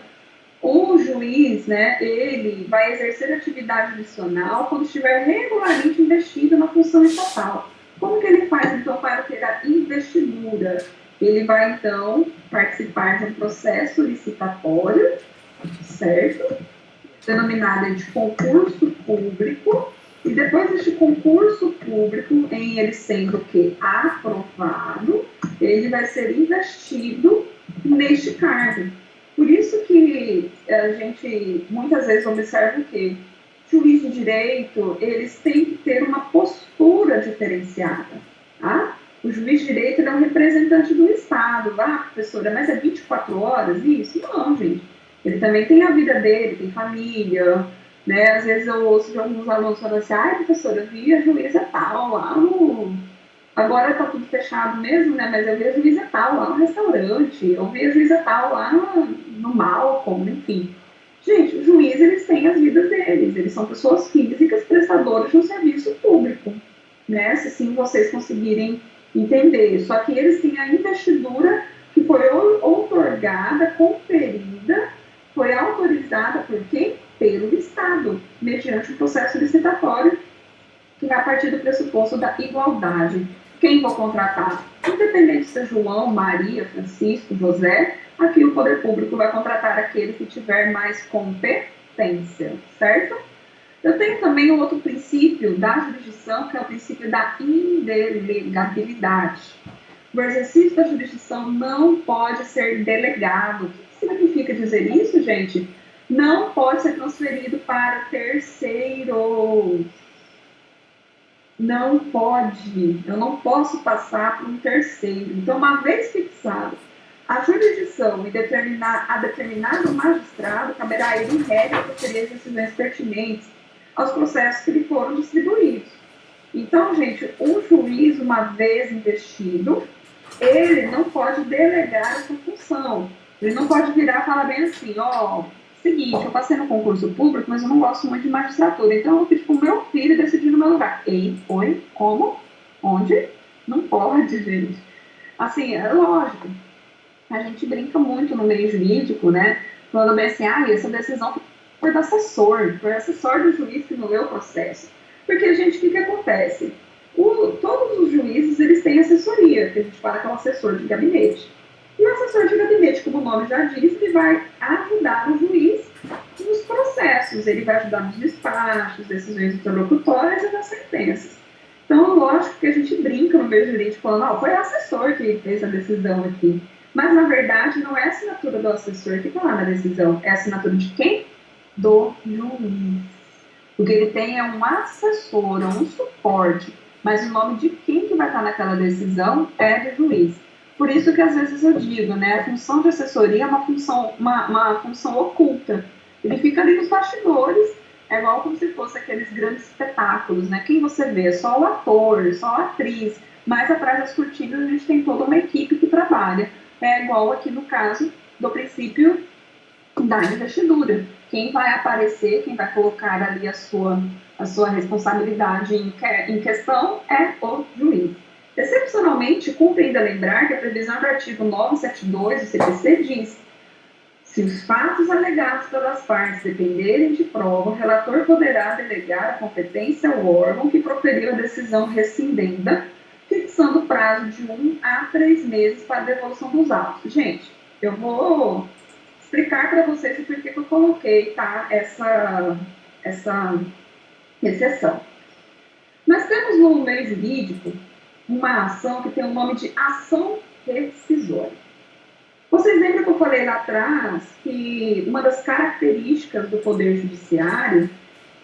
o juiz, né, ele vai exercer atividade adicional quando estiver regularmente investido na função estatal. Como que ele faz, então, para ter a investidura? Ele vai, então, participar de um processo licitatório, certo? Denominado de concurso público, e depois deste concurso público, em ele sendo o quê? Aprovado, ele vai ser investido neste cargo. Por isso que a gente muitas vezes observa o quê? Juiz de direito, eles têm que ter uma postura diferenciada, tá? O juiz de direito é um representante do Estado. Professora, mas é 24 horas isso? Não, gente. Ele também tem a vida dele, tem família, né? Às vezes eu ouço de alguns alunos falando assim, professora, eu vi a juíza tal lá no... Agora está tudo fechado mesmo, né? Mas eu vi a juíza tal lá no restaurante, eu vi a juíza tal lá no Malcolm, enfim. Gente, os juízes, eles têm as vidas deles, eles são pessoas físicas prestadoras de um serviço público, né? Se sim vocês conseguirem entender. Só que eles têm a investidura que foi outorgada, conferida, foi autorizada por quem? Pelo Estado, mediante um processo licitatório que vai partir do pressuposto da igualdade. Quem vou contratar? Independente se é João, Maria, Francisco, José, aqui o poder público vai contratar aquele que tiver mais competência, certo? Eu tenho também um outro princípio da jurisdição, que é o princípio da indelegabilidade. O exercício da jurisdição não pode ser delegado. O que significa dizer isso, gente? Não pode ser transferido para terceiros. Não pode, eu não posso passar para um terceiro. Então, uma vez fixado a jurisdição e determinado magistrado, caberá a ele em regra proferir as decisões pertinentes aos processos que lhe foram distribuídos. Então, gente, um juiz, uma vez investido, ele não pode delegar a sua função. Ele não pode virar e falar bem assim, seguinte, eu passei no concurso público, mas eu não gosto muito de magistratura, então eu pedi para o meu filho decidir no meu lugar. Oi? Como? Onde? Não pode, gente. Assim, é lógico. A gente brinca muito no meio jurídico, né? Falando bem assim, essa decisão foi do assessor do juiz que não leu o processo. Porque, gente, o que acontece? Todos os juízes, eles têm assessoria, que a gente fala que é um assessor de gabinete. E o assessor de gabinete, como o nome já diz, ele vai ajudar o juiz nos processos, ele vai ajudar nos despachos, decisões interlocutórias e nas sentenças. Então, lógico que a gente brinca no meio jurídico falando, foi o assessor que fez a decisão aqui. Mas, na verdade, não é a assinatura do assessor que está lá na decisão, é a assinatura de quem? Do juiz. O que ele tem é um assessor, um suporte, mas o nome de quem que vai estar naquela decisão é do juiz. Por isso que às vezes eu digo, né, a função de assessoria é uma função oculta. Ele fica ali nos bastidores, é igual como se fosse aqueles grandes espetáculos, né? Quem você vê? Só o ator, só a atriz, mas atrás das cortinas a gente tem toda uma equipe que trabalha. É igual aqui no caso do princípio da investidura. Quem vai aparecer, quem vai colocar ali a sua responsabilidade em questão é o juiz. Excepcionalmente, cumpre ainda lembrar que a previsão do artigo 972 do CPC diz: se os fatos alegados pelas partes dependerem de prova, o relator poderá delegar a competência ao órgão que proferiu a decisão rescindenda, fixando o prazo de 1 a 3 meses para a devolução dos autos. Gente, eu vou explicar para vocês o porquê que eu coloquei, tá, essa exceção. Nós temos no meio jurídico uma ação que tem o nome de ação rescisória. Vocês lembram que eu falei lá atrás que uma das características do Poder Judiciário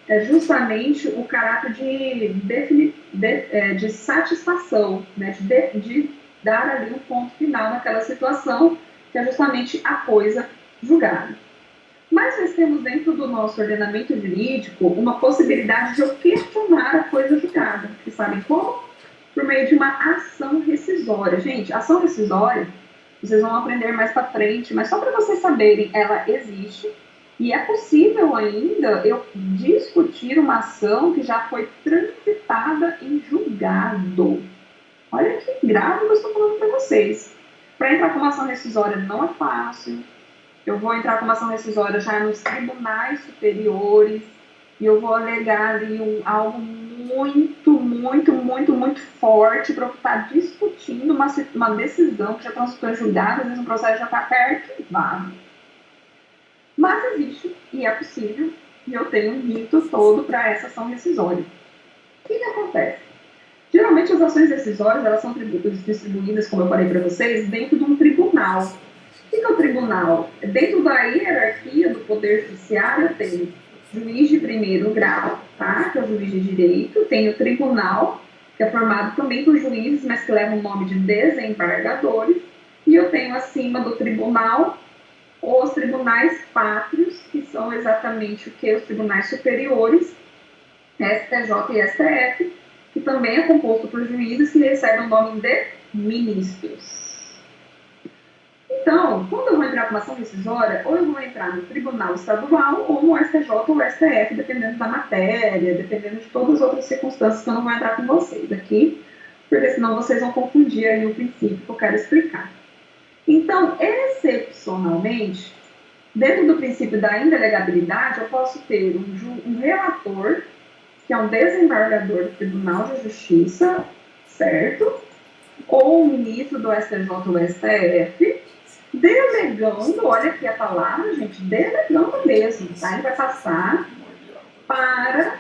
é justamente o caráter de satisfação, né, de dar ali um ponto final naquela situação, que é justamente a coisa julgada. Mas nós temos dentro do nosso ordenamento jurídico uma possibilidade de eu questionar a coisa julgada. Vocês sabem como? Por meio de uma ação rescisória. Gente, ação rescisória, vocês vão aprender mais para frente, mas só para vocês saberem, ela existe e é possível ainda eu discutir uma ação que já foi transitada em julgado. Olha que grave que eu estou falando para vocês. Para entrar com uma ação rescisória não é fácil. Eu vou entrar com uma ação rescisória já nos tribunais superiores e eu vou alegar ali algo muito forte para eu estar discutindo uma decisão que já transitou em julgado, às vezes o processo já está até arquivado. Mas existe e é possível e eu tenho um rito todo para essa ação rescisória. O que acontece? Geralmente as ações decisórias elas são distribuídas, como eu falei para vocês, dentro de um tribunal. O que é o tribunal? Dentro da hierarquia do Poder Judiciário, eu tenho juiz de primeiro grau, tá? Que é o juiz de direito, tem o tribunal, que é formado também por juízes, mas que leva o nome de desembargadores, e eu tenho acima do tribunal os tribunais pátrios, que são exatamente o que? Os tribunais superiores, STJ e STF, que também é composto por juízes que recebem o nome de ministros. Então, quando eu vou entrar com uma ação rescisória, ou eu vou entrar no tribunal estadual, ou no STJ ou STF, dependendo da matéria, dependendo de todas as outras circunstâncias que eu não vou entrar com vocês aqui, porque senão vocês vão confundir aí o princípio que eu quero explicar. Então, excepcionalmente, dentro do princípio da indelegabilidade, eu posso ter um relator, que é um desembargador do Tribunal de Justiça, certo? Ou um ministro do STJ ou STF, delegando, olha aqui a palavra, gente, delegando mesmo, tá? Ele vai passar para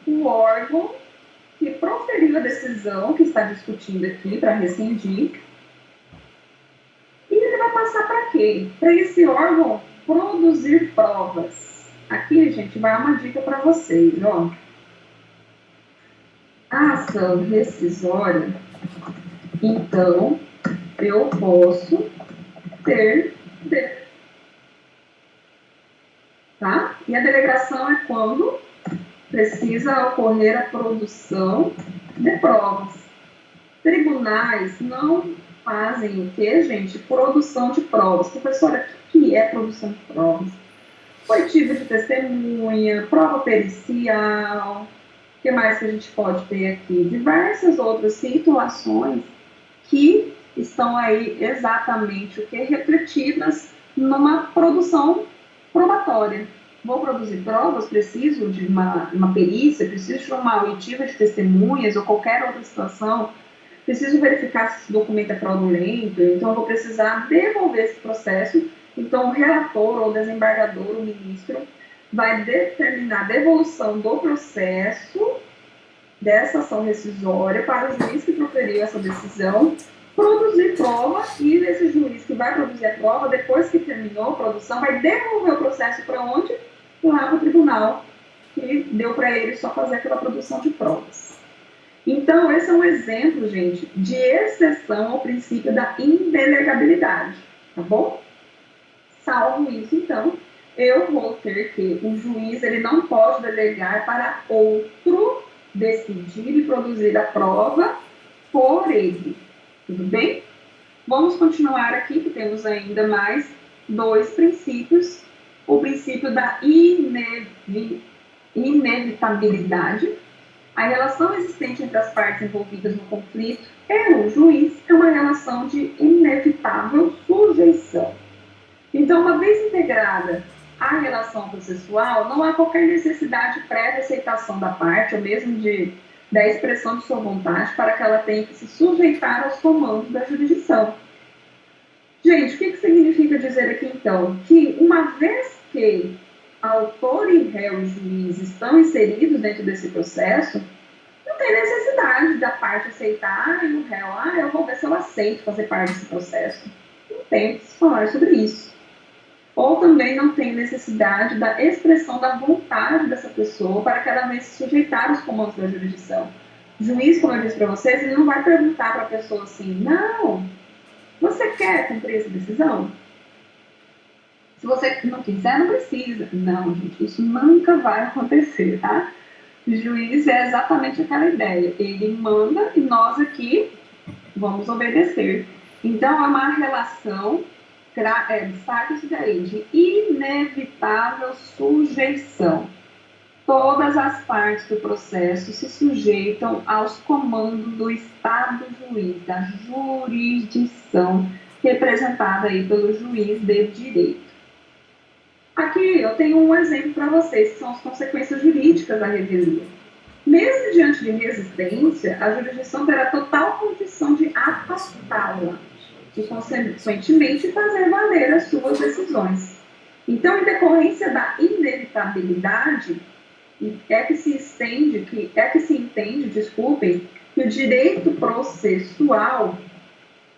o órgão que proferiu a decisão que está discutindo aqui para rescindir. E ele vai passar para quê? Para esse órgão produzir provas. Aqui, gente, vai uma dica para vocês, ó. A ação rescisória, então, eu posso ter tá? E a delegação é quando precisa ocorrer a produção de provas. Tribunais não fazem o que, gente? Produção de provas. Professora, o que é produção de provas? Oitiva de testemunha, prova pericial. O que mais que a gente pode ter aqui? Diversas outras situações que estão aí exatamente o que? Refletidas numa produção probatória. Vou produzir provas, preciso de uma perícia, preciso de uma oitiva de testemunhas ou qualquer outra situação, preciso verificar se esse documento é fraudulento, então eu vou precisar devolver esse processo. Então o relator ou desembargador, o ministro, vai determinar a devolução do processo dessa ação rescisória para o juiz que proferiu essa decisão, produzir prova, e esse juiz que vai produzir a prova, depois que terminou a produção, vai devolver o processo para onde? Lá para o tribunal, que deu para ele só fazer aquela produção de provas. Então, esse é um exemplo, gente, de exceção ao princípio da indelegabilidade, tá bom? Salvo isso, então, eu vou ter que o juiz ele não pode delegar para outro decidir e produzir a prova por ele. Tudo bem? Vamos continuar aqui, que temos ainda mais dois princípios. O princípio da inevitabilidade. A relação existente entre as partes envolvidas no conflito e o juiz é uma relação de inevitável sujeição. Então, uma vez integrada a relação processual, não há qualquer necessidade de prévia aceitação da parte, ou mesmo da expressão de sua vontade, para que ela tenha que se sujeitar aos comandos da jurisdição. Gente, o que significa dizer aqui, então? Que uma vez que autor e réu e juiz estão inseridos dentro desse processo, não tem necessidade da parte aceitar e o réu, eu vou ver se eu aceito fazer parte desse processo. Não tem que se falar sobre isso. Ou também não tem necessidade da expressão da vontade dessa pessoa para que ela venha se sujeitar aos comandos da jurisdição. O juiz, como eu disse para vocês, ele não vai perguntar para a pessoa assim, não, você quer cumprir essa decisão? Se você não quiser, não precisa. Não, gente, isso nunca vai acontecer, tá? O juiz é exatamente aquela ideia. Ele manda e nós aqui vamos obedecer. Então, é uma relação, destaque isso daí, de inevitável sujeição. Todas as partes do processo se sujeitam aos comandos do Estado juiz, da jurisdição, representada aí pelo juiz de direito. Aqui eu tenho um exemplo para vocês, que são as consequências jurídicas da revelia. Mesmo diante de resistência, a jurisdição terá total condição de afastá-la e, consequentemente, fazer valer as suas decisões. Então, em decorrência da inevitabilidade, é que se entende, que o direito processual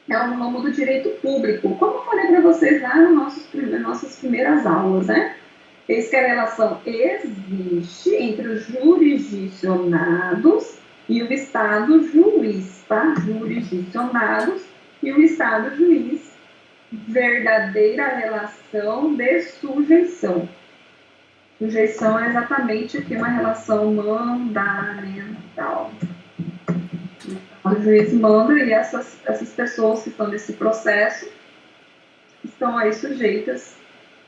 é um ramo do direito público, como eu falei para vocês lá nas nossas primeiras aulas, né? Eis que a relação existe entre os jurisdicionados e o Estado juiz, tá? Jurisdicionados e o Estado juiz, verdadeira relação de sujeição. Sujeição é exatamente aqui uma relação mandamental. O juiz manda e essas pessoas que estão nesse processo estão aí sujeitas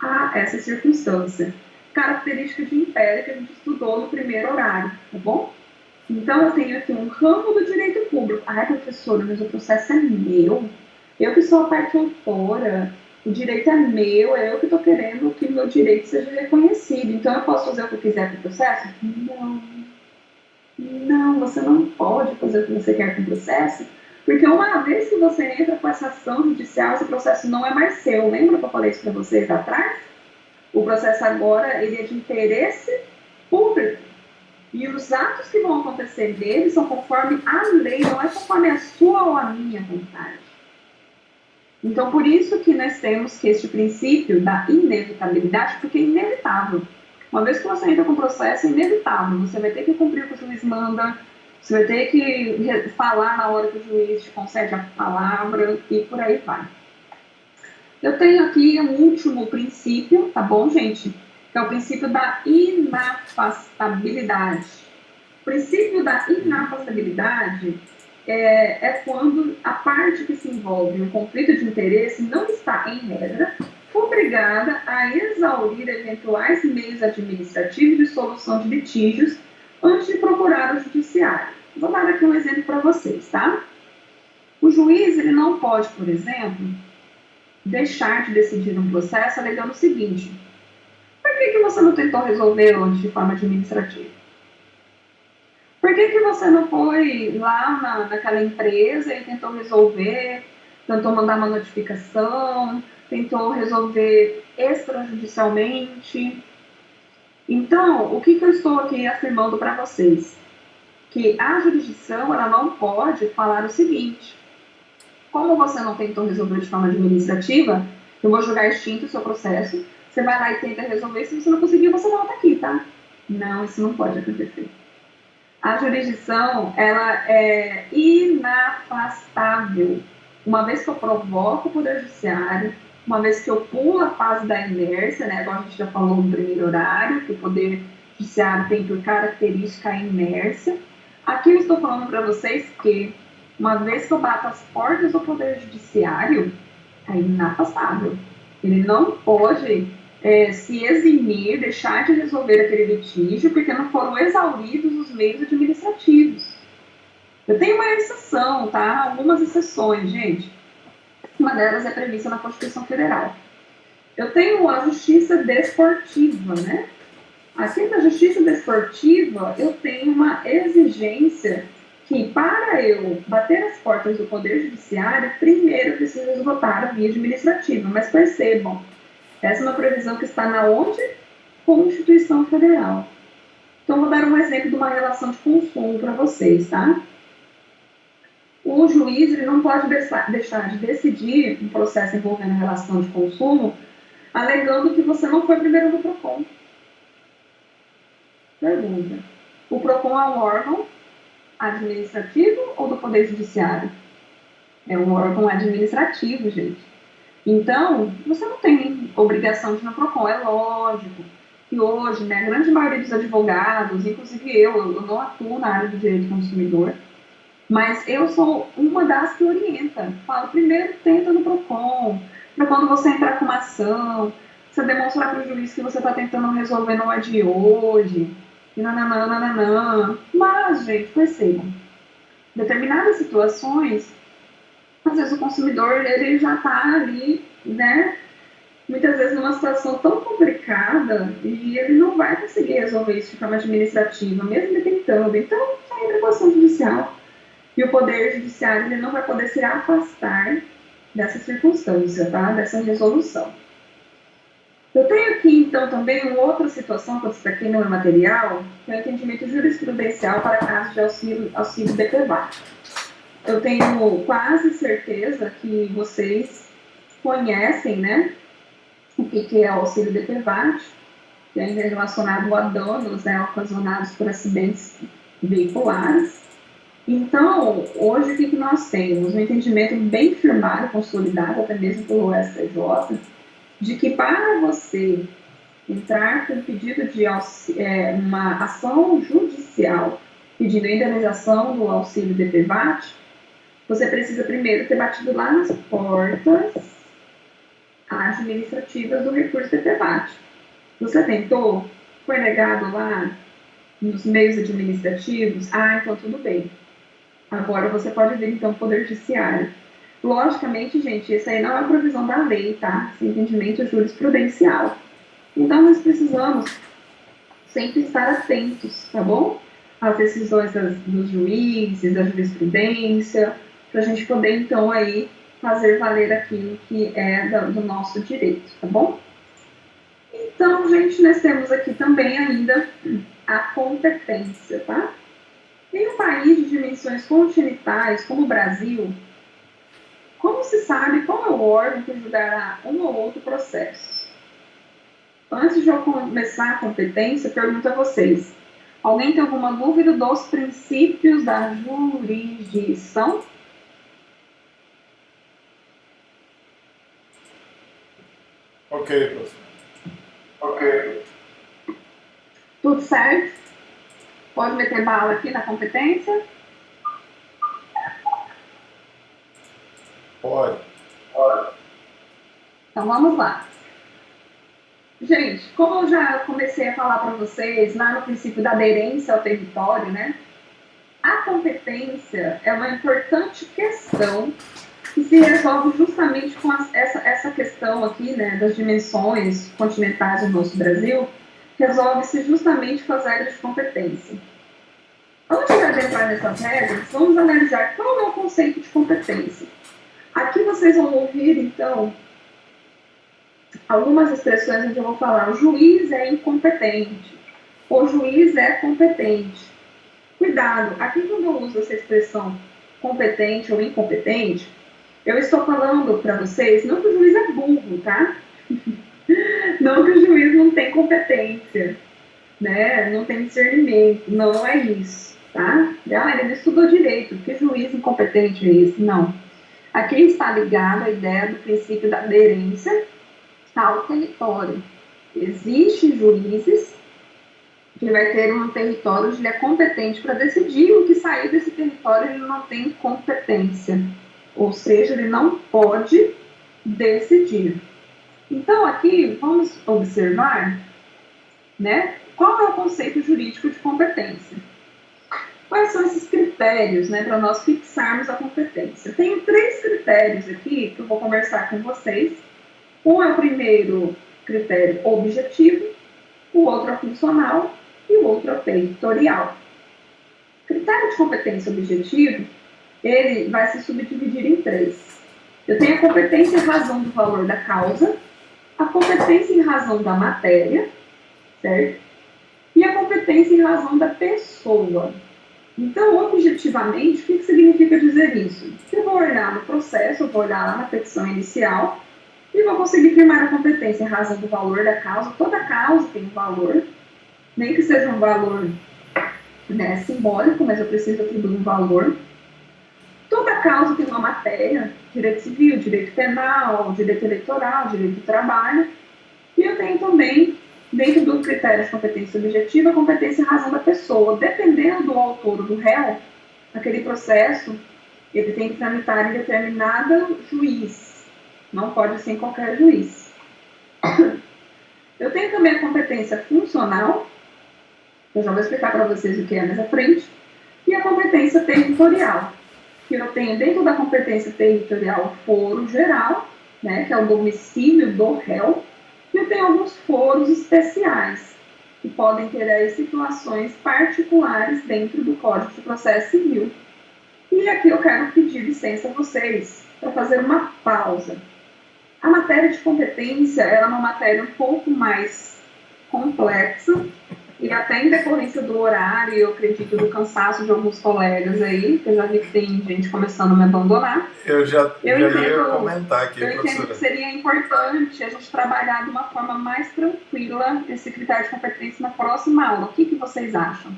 a essa circunstância. Característica de império que a gente estudou no primeiro horário, tá bom? Então, eu tenho aqui um ramo do direito público. Ai, professora, mas o processo é meu. Eu que sou a parte autora, o direito é meu, é eu que estou querendo que o meu direito seja reconhecido. Então, eu posso fazer o que eu quiser com o processo? Não, você não pode fazer o que você quer com o processo, porque uma vez que você entra com essa ação judicial, esse processo não é mais seu. Lembra que eu falei isso para vocês lá atrás? O processo agora, ele é de interesse público. E os atos que vão acontecer dele são conforme a lei, não é conforme a sua ou a minha vontade. Então, por isso que nós temos que este princípio da inevitabilidade, porque é inevitável. Uma vez que você entra com o processo, é inevitável. Você vai ter que cumprir o que o juiz manda, você vai ter que falar na hora que o juiz te concede a palavra e por aí vai. Eu tenho aqui um último princípio, tá bom, gente? Que é o princípio da inafastabilidade. O princípio da inafastabilidade é quando a parte que se envolve no conflito de interesse não está, em regra, obrigada a exaurir eventuais meios administrativos de solução de litígios antes de procurar o judiciário. Vou dar aqui um exemplo para vocês, tá? O juiz, ele não pode, por exemplo, deixar de decidir um processo alegando o seguinte: por que você não tentou resolver antes de forma administrativa? Por que você não foi lá naquela empresa e tentou resolver, tentou mandar uma notificação, tentou resolver extrajudicialmente? Então, o que eu estou aqui afirmando para vocês? Que a jurisdição, ela não pode falar o seguinte: como você não tentou resolver de forma administrativa, eu vou jogar extinto o seu processo, você vai lá e tenta resolver, se você não conseguir, você volta aqui, tá? Não, isso não pode acontecer. A jurisdição, ela é inafastável. Uma vez que eu provoco o Poder Judiciário, uma vez que eu pulo a fase da inércia, né, igual a gente já falou no primeiro horário, que o Poder Judiciário tem por característica a inércia, aqui eu estou falando para vocês que, uma vez que eu bato as portas do Poder Judiciário, é inafastável. Ele não pode se eximir, deixar de resolver aquele litígio, porque não foram exauridos os meios administrativos. Eu tenho uma exceção, tá? Algumas exceções, gente. Uma delas é prevista na Constituição Federal. Eu tenho a Justiça Desportiva, né? Aqui na Justiça Desportiva, eu tenho uma exigência que, para eu bater as portas do Poder Judiciário, primeiro eu preciso esgotar a via administrativa. Mas percebam, essa é uma previsão que está na onde? Constituição Federal. Então, vou dar um exemplo de uma relação de consumo para vocês, tá? O juiz, ele não pode deixar de decidir um processo envolvendo relação de consumo alegando que você não foi primeiro no PROCON. Pergunta: o PROCON é um órgão administrativo ou do Poder Judiciário? É um órgão administrativo, gente. Então, você não tem obrigação de ir no PROCON. É lógico que hoje, né, a grande maioria dos advogados, inclusive eu não atuo na área do direito do consumidor, mas eu sou uma das que orienta. Falo, primeiro tenta no PROCON, para quando você entrar com uma ação, você demonstrar para o juiz que você está tentando resolver não é de hoje, e nananã. Mas, gente, percebam, determinadas situações, às vezes o consumidor ele já está ali, né, muitas vezes numa situação tão complicada e ele não vai conseguir resolver isso de forma administrativa, mesmo ele tentando. Então, sai da ação judicial. E o Poder Judiciário ele não vai poder se afastar dessa circunstância, tá? Dessa resolução. Eu tenho aqui, então, também uma outra situação que eu destaquei no meu material, que é o entendimento jurisprudencial para casos de auxílio DPVAT. Eu tenho quase certeza que vocês conhecem, né, o que é o auxílio DPVAT, que é relacionado a danos, né, ocasionados por acidentes veiculares. Então, hoje o que nós temos? Um entendimento bem firmado, consolidado, até mesmo pelo STJ, de que para você entrar com pedido de uma ação judicial pedindo indenização do auxílio DPVAT, você precisa primeiro ter batido lá nas portas administrativas do recurso DPVAT. Você tentou? Foi negado lá nos meios administrativos? Ah, então tudo bem. Agora você pode vir então ao Poder Judiciário. Logicamente, gente, isso aí não é provisão da lei, tá? Esse entendimento jurisprudencial. Então nós precisamos sempre estar atentos, tá bom? Às decisões dos juízes, da jurisprudência, para a gente poder então aí fazer valer aquilo que é do nosso direito, tá bom? Então, gente, nós temos aqui também ainda a competência, tá? Em um país de dimensões continentais como o Brasil, como se sabe qual é o órgão que julgará um ou outro processo? Antes de eu começar a competência, pergunto a vocês, alguém tem alguma dúvida dos princípios da jurisdição? Ok, professor. Ok. Tudo certo? Pode meter bala aqui na competência? Pode. Então vamos lá. Gente, como eu já comecei a falar para vocês lá no princípio da aderência ao território, né? A competência é uma importante questão que se resolve justamente com essa questão aqui, né, das dimensões continentais do nosso Brasil, resolve-se justamente com as regras de competência. Antes de adentrar nessas regras, vamos analisar qual é o conceito de competência. Aqui vocês vão ouvir, então, algumas expressões onde eu vou falar o juiz é incompetente, o juiz é competente. Cuidado, aqui quando eu uso essa expressão competente ou incompetente, eu estou falando para vocês, não que o juiz é burro, tá? Não que o juiz não tem competência, né? Não tem discernimento, não é isso, tá? Ele não estudou direito, que juiz incompetente é esse? Não. Aqui está ligado a ideia do princípio da aderência ao território. Existem juízes que vai ter um território onde ele é competente para decidir, o que sair desse território ele não tem competência. Ou seja, ele não pode decidir. Então, aqui, vamos observar, né, qual é o conceito jurídico de competência. Quais são esses critérios, né, para nós fixarmos a competência? Tenho 3 critérios aqui que eu vou conversar com vocês. Um é o primeiro critério objetivo, o outro é funcional e o outro é territorial. O critério de competência objetivo, ele vai se subdividir em 3. Eu tenho a competência em razão do valor da causa, a competência em razão da matéria, certo? E a competência em razão da pessoa. Então, objetivamente, o que significa dizer isso? Que eu vou olhar no processo, eu vou olhar lá na petição inicial e vou conseguir firmar a competência em razão do valor da causa. Toda causa tem um valor, nem que seja um valor, né, simbólico, mas eu preciso atribuir um valor. Toda Cada causa tem uma matéria, direito civil, direito penal, direito eleitoral, direito do trabalho, e eu tenho também, dentro do critério de competência objetiva, a competência em razão da pessoa. Dependendo do autor ou do réu, aquele processo, ele tem que tramitar em determinado juiz, não pode ser em qualquer juiz. Eu tenho também a competência funcional, eu já vou explicar para vocês o que é mais à frente, e a competência territorial, que eu tenho dentro da competência territorial o foro geral, né, que é o domicílio do réu, e eu tenho alguns foros especiais, que podem ter aí situações particulares dentro do Código de Processo Civil. E aqui eu quero pedir licença a vocês para fazer uma pausa. A matéria de competência ela é uma matéria um pouco mais complexa, e até em decorrência do horário, eu acredito, do cansaço de alguns colegas aí, que eu já vi que tem gente começando a me abandonar. Eu já ia comentar aqui, eu entendo que seria importante a gente trabalhar de uma forma mais tranquila esse critério de competência na próxima aula. O que vocês acham?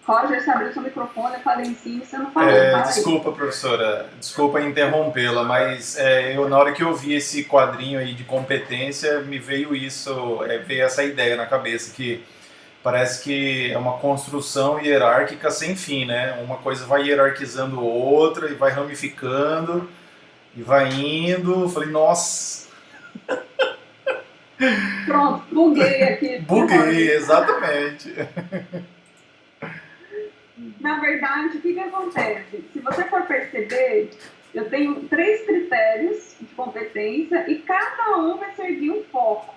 Roger, você abriu seu microfone, eu falei em cima e você não falou. Desculpa, professora, desculpa interrompê-la, mas na hora que eu vi esse quadrinho aí de competência, me veio isso, veio essa ideia na cabeça, que parece que é uma construção hierárquica sem fim, né? Uma coisa vai hierarquizando outra e vai ramificando e vai indo. Falei, nossa... Pronto, buguei aqui. Buguei, exatamente. Na verdade, o que acontece? Se você for perceber, eu tenho 3 critérios de competência e cada um vai servir um foco.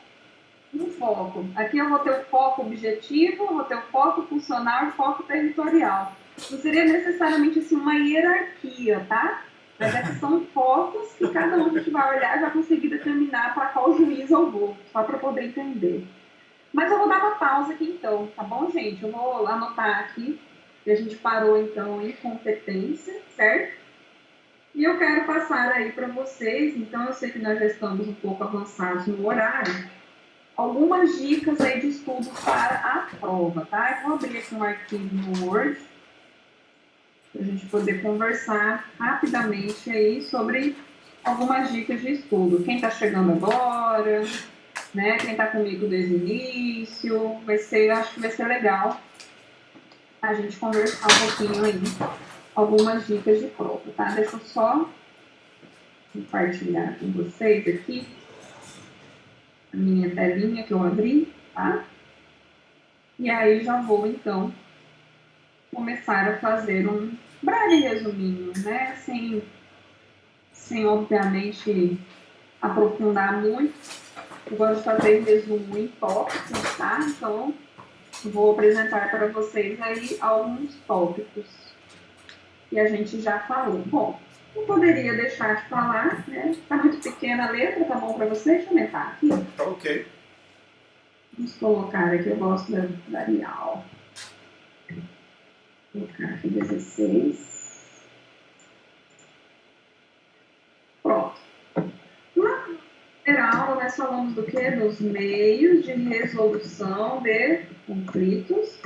Um foco. Aqui eu vou ter o foco objetivo, vou ter o foco funcional e o foco territorial. Não seria necessariamente assim, uma hierarquia, tá? Mas é que são focos que cada um a gente vai olhar e vai conseguir determinar para qual juiz eu vou, só para poder entender. Mas eu vou dar uma pausa aqui então, tá bom, gente? Eu vou anotar aqui. E a gente parou, então, em competência, certo? E eu quero passar aí para vocês, então eu sei que nós já estamos um pouco avançados no horário, algumas dicas aí de estudo para a prova, tá? Eu vou abrir aqui um arquivo no Word, para a gente poder conversar rapidamente aí sobre algumas dicas de estudo. Quem está chegando agora, né? Quem está comigo desde o início, acho que vai ser legal a gente conversar um pouquinho aí, algumas dicas de prova, tá? Deixa eu só compartilhar com vocês aqui a minha telinha que eu abri, tá? E aí já vou, então, começar a fazer um breve resuminho, né? Sem obviamente, aprofundar muito. Eu gosto de fazer resumo em tópicos, tá? Então, vou apresentar para vocês aí alguns tópicos que a gente já falou. Bom, não poderia deixar de falar, né? Tá muito pequena a letra, tá bom para vocês? Deixa eu aumentar aqui. Ok. Vamos colocar aqui, eu gosto da Arial. Vou colocar aqui 16. Pronto. Na aula nós falamos do quê? Dos meios de resolução de conflitos.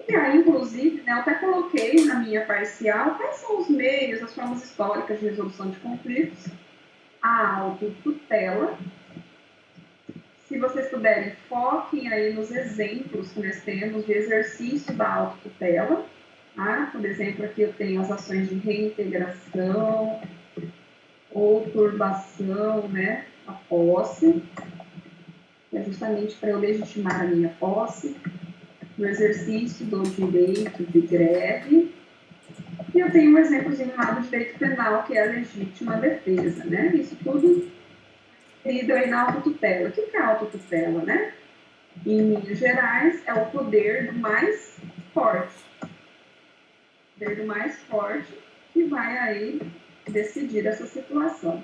E aí, inclusive, né, eu até coloquei na minha parcial quais são os meios, as formas históricas de resolução de conflitos. A autotutela. Se vocês puderem, foquem aí nos exemplos que nós temos de exercício da autotutela. Tá? Por exemplo, aqui eu tenho as ações de reintegração ou turbação, né? A posse, é justamente para eu legitimar a minha posse, no exercício do direito de greve, e eu tenho um exemplozinho lá do direito penal, que é a legítima defesa, né? Isso tudo inserido aí na autotutela. O que é a autotutela, né? Em linhas gerais, é o poder do mais forte. O poder do mais forte que vai aí decidir essa situação.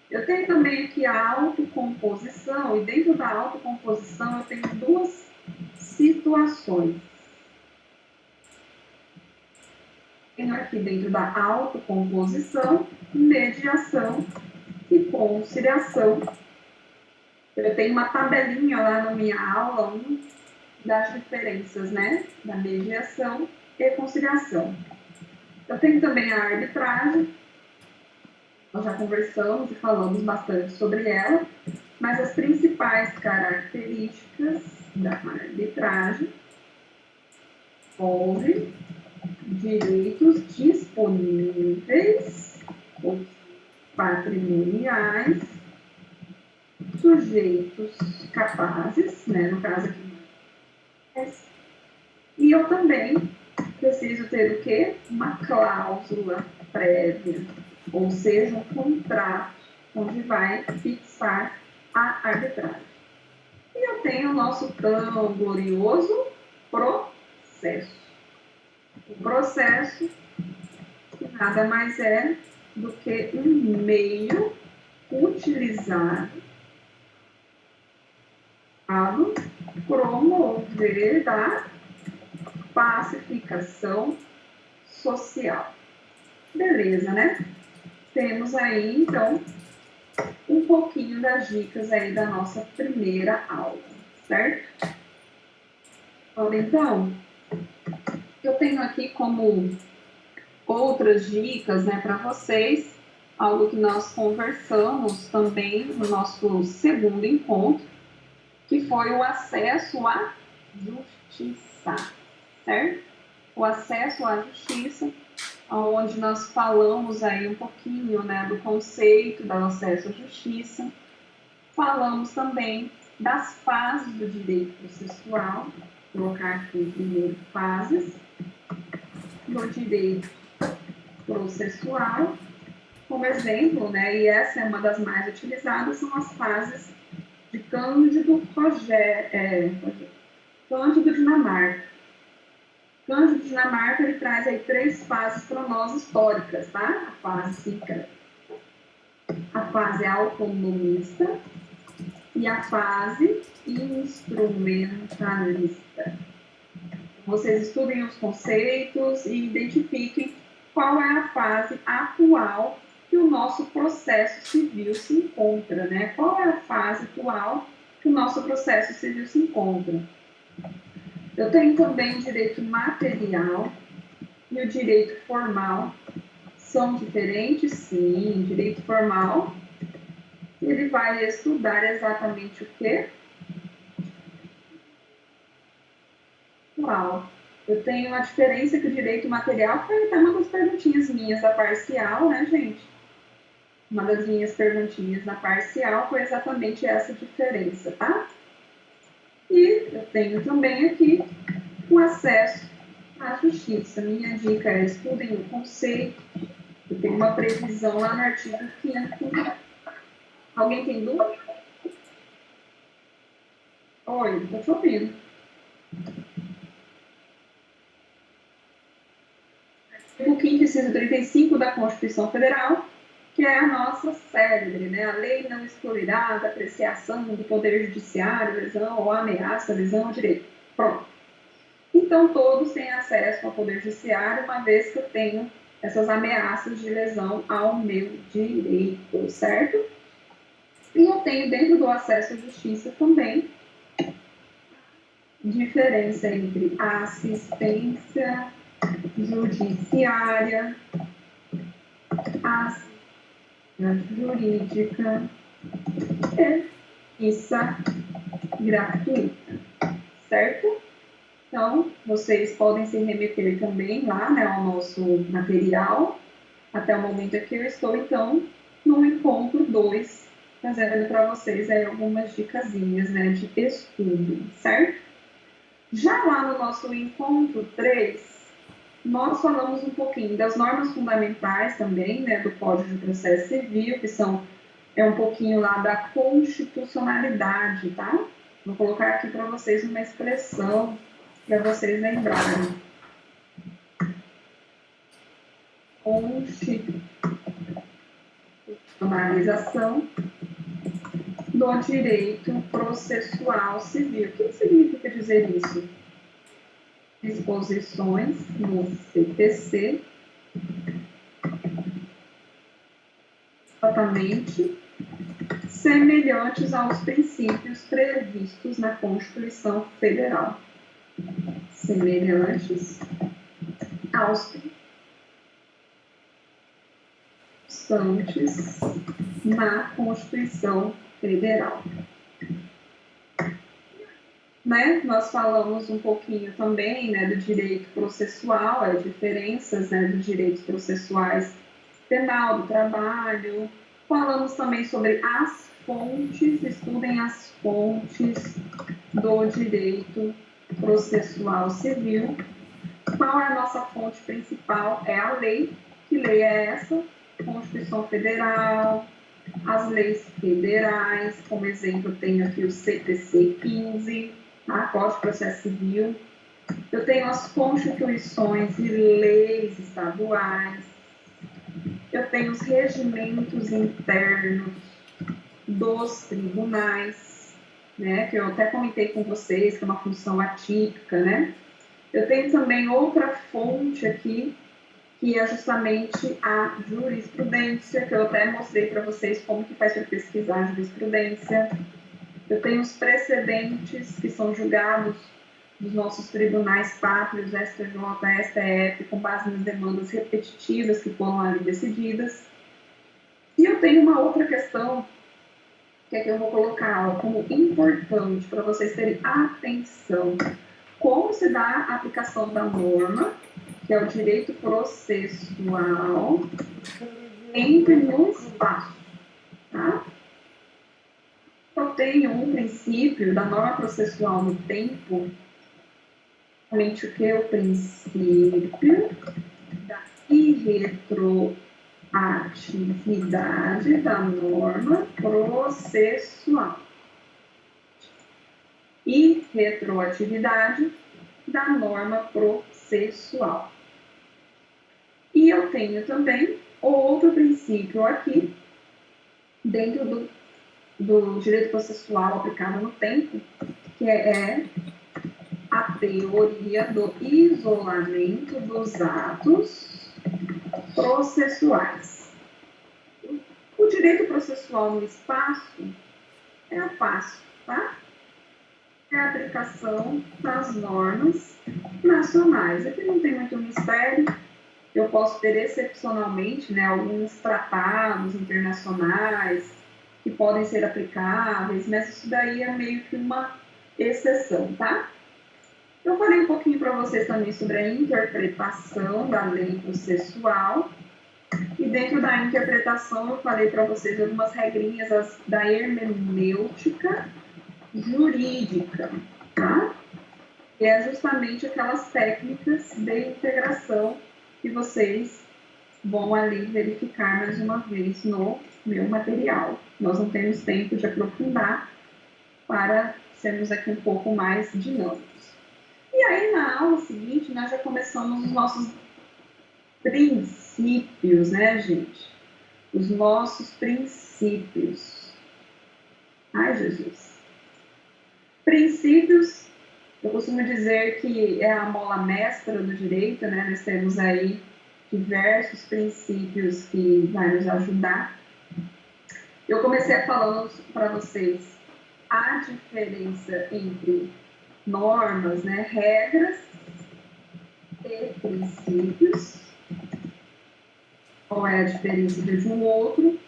Eu tenho também aqui a autocomposição, e dentro da autocomposição eu tenho 2 situações. Tenho aqui dentro da autocomposição, mediação e conciliação. Eu tenho uma tabelinha lá na minha aula 1 das diferenças, né, da mediação e conciliação. Eu tenho também a arbitragem. Nós já conversamos e falamos bastante sobre ela, mas as principais características da arbitragem envolvem direitos disponíveis ou patrimoniais, sujeitos capazes, né, no caso aqui, e eu também preciso ter o quê? Uma cláusula prévia, ou seja, um contrato onde vai fixar a arbitragem. E eu tenho o nosso tão glorioso processo. O processo que nada mais é do que um meio utilizado para promover da pacificação social. Beleza, né? Temos aí, então, um pouquinho das dicas aí da nossa primeira aula, certo? Então, eu tenho aqui como outras dicas, né, para vocês, algo que nós conversamos também no nosso segundo encontro, que foi o acesso à justiça, certo? O acesso à justiça, onde nós falamos aí um pouquinho, né, do conceito do acesso à justiça, falamos também das fases do direito processual, vou colocar aqui primeiro fases do direito processual, como exemplo, né, e essa é uma das mais utilizadas, são as fases de Cândido Dinamarca. Cândido Dinamarca, ele traz aí 3 fases para nós históricas, tá? A fase cíclica, a fase autonomista e a fase instrumentalista. Vocês estudem os conceitos e identifiquem qual é a fase atual que o nosso processo civil se encontra, né? Qual é a fase atual que o nosso processo civil se encontra? Eu tenho também o direito material e o direito formal. São diferentes? Sim. O direito formal, ele vai estudar exatamente o quê? Eu tenho a diferença que o direito material foi até uma das perguntinhas minhas da parcial, né, gente? Uma das minhas perguntinhas da parcial foi exatamente essa diferença, tá? E eu tenho também aqui o acesso à justiça. Minha dica é estudem o conceito. Eu tenho uma previsão lá no artigo 5º. Alguém tem dúvida? Oi, estou te ouvindo. Artigo 5º, inciso 35 da Constituição Federal, que é a nossa célebre, né? A lei não excluirá da apreciação do Poder Judiciário lesão ou ameaça, lesão ao direito. Pronto. Então, todos têm acesso ao Poder Judiciário, uma vez que eu tenho essas ameaças de lesão ao meu direito, certo? E eu tenho, dentro do acesso à justiça também, diferença entre assistência judiciária, assistência jurídica e justiça gratuita, certo? Então, vocês podem se remeter também lá, né, ao nosso material, até o momento que eu estou, então, no encontro 2, trazendo para vocês aí algumas dicasinhas, né, de estudo, certo? Já lá no nosso encontro 3, nós falamos um pouquinho das normas fundamentais também, né, do Código de Processo Civil, que é um pouquinho lá da constitucionalidade, tá? Vou colocar aqui para vocês uma expressão para vocês lembrarem. Constitucionalização do direito processual civil. O que significa dizer isso? Disposições no CPC exatamente semelhantes aos princípios previstos na Constituição Federal. Semelhantes aos constantes na Constituição Federal. Né? Nós falamos um pouquinho também, né, do direito processual, as diferenças, né, dos direitos processuais penal, do trabalho. Falamos também sobre as fontes, estudem as fontes do direito processual civil. Qual é a nossa fonte principal? É a lei. Que lei é essa? Constituição Federal, as leis federais, como exemplo, tenho aqui o CPC 15, tá? Código de Processo Civil. Eu tenho as constituições e leis estaduais. Eu tenho os regimentos internos dos tribunais, né? Que eu até comentei com vocês, que é uma função atípica, né? Eu tenho também outra fonte aqui, que é justamente a jurisprudência, que eu até mostrei para vocês como que faz para pesquisar a jurisprudência. Eu tenho os precedentes, que são julgados dos nossos tribunais pátrios, STJ, STF, com base nas demandas repetitivas que foram ali decididas. E eu tenho uma outra questão, que é que eu vou colocar ó, como importante para vocês terem atenção. Como se dá a aplicação da norma, que é o direito processual, sempre no espaço. Tá? Eu tenho um princípio da norma processual no tempo, realmente o que é o princípio da irretroatividade da norma processual. Irretroatividade da norma processual. E eu tenho também outro princípio aqui, dentro do direito processual aplicado no tempo, que é a teoria do isolamento dos atos processuais. O direito processual no espaço é fácil, tá? É a aplicação das normas nacionais. Aqui não tem muito mistério. Eu posso ter excepcionalmente, né, alguns tratados internacionais que podem ser aplicáveis, mas isso daí é meio que uma exceção, tá? Eu falei um pouquinho para vocês também sobre a interpretação da lei processual. E dentro da interpretação eu falei para vocês algumas regrinhas da hermenêutica jurídica, tá? Que é justamente aquelas técnicas de integração que vocês vão ali verificar mais uma vez no meu material. Nós não temos tempo de aprofundar para sermos aqui um pouco mais dinâmicos. E aí, na aula seguinte, nós já começamos os nossos princípios, né, gente? Os nossos princípios. Ai, Jesus. Princípios, eu costumo dizer que é a mola mestra do direito, né? Nós temos aí diversos princípios que vai nos ajudar. Eu comecei falando para vocês a diferença entre normas, né, regras e princípios. Qual é a diferença de um outro?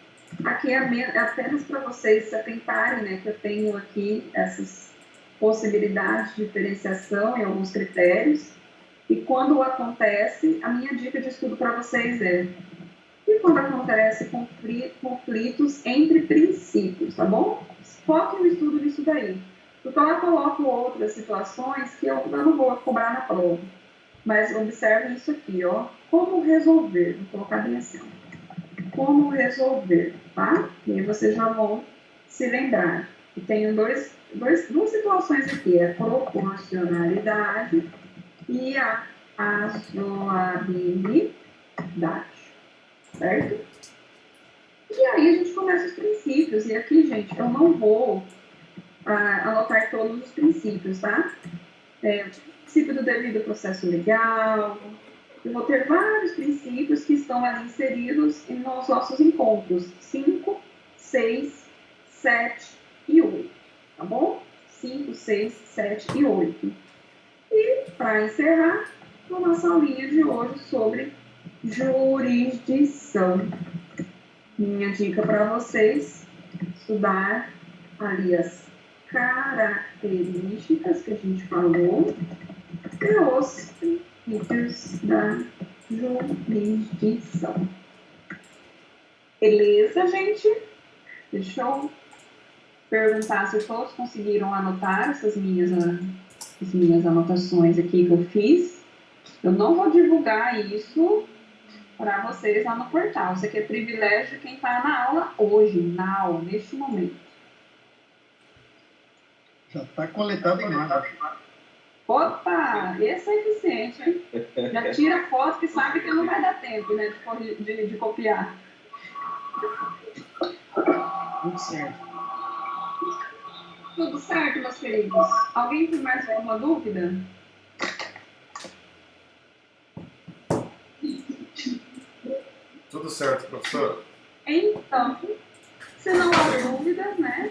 Aqui é apenas para vocês se atentarem, né, que eu tenho aqui essas possibilidades de diferenciação e alguns critérios. E quando acontece, a minha dica de estudo para vocês é: e quando acontece conflitos entre princípios, tá bom? Foque no estudo disso daí. Porque eu coloco outras situações que eu não vou cobrar na prova. Mas observe isso aqui, ó. Como resolver? Vou colocar bem assim, ó. Como resolver, tá? E aí vocês já vão se lembrar. E tenho duas situações aqui. A proporcionalidade e a razoabilidade. Certo? E aí a gente começa os princípios. E aqui, gente, eu não vou anotar todos os princípios, tá? O princípio do devido processo legal. Eu vou ter vários princípios que estão ali inseridos nos nossos encontros. 5, 6, 7 e 8. Tá bom? 5, 6, 7 e 8. E, para encerrar, a nossa aulinha de hoje sobre jurisdição. Minha dica para vocês: estudar ali as características que a gente falou e os princípios da jurisdição. Beleza, gente? Deixa eu perguntar se todos conseguiram anotar as minhas anotações aqui que eu fiz. Eu não vou divulgar isso para vocês lá no portal. Isso aqui é privilégio de quem está na aula hoje, neste momento. Já está coletado em nada. Opa, esse é eficiente, hein? Já tira foto que sabe que não vai dar tempo, né, de copiar. Tudo certo. Tudo certo, meus queridos? Alguém tem mais alguma dúvida? Tudo certo, professor? Então, se não há dúvidas, né?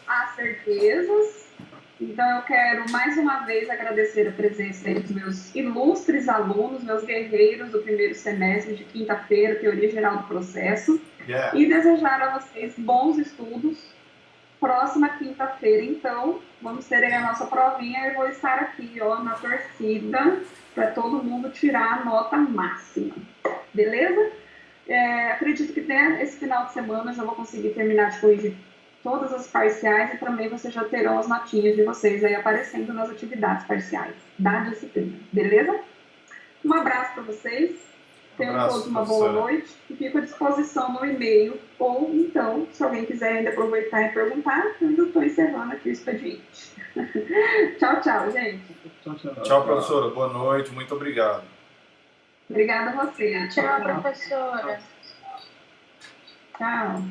Há certezas. Então, eu quero mais uma vez agradecer a presença dos meus ilustres alunos, meus guerreiros do primeiro semestre de quinta-feira, Teoria Geral do Processo, e desejar a vocês bons estudos. Próxima quinta-feira, então, vamos ter aí a nossa provinha e vou estar aqui, ó, na torcida, para todo mundo tirar a nota máxima. Beleza? Acredito que até esse final de semana eu já vou conseguir terminar de corrigir todas as parciais e também vocês já terão as notinhas de vocês aí aparecendo nas atividades parciais da disciplina. Beleza? Um abraço para vocês. Tenham todos uma boa noite e fico à disposição no e-mail. Ou então, se alguém quiser ainda aproveitar e perguntar, eu ainda estou encerrando aqui o expediente. Tchau, tchau, gente. Tchau, professora. Boa noite. Muito obrigado. Obrigada a você. Tchau, professora. Tchau.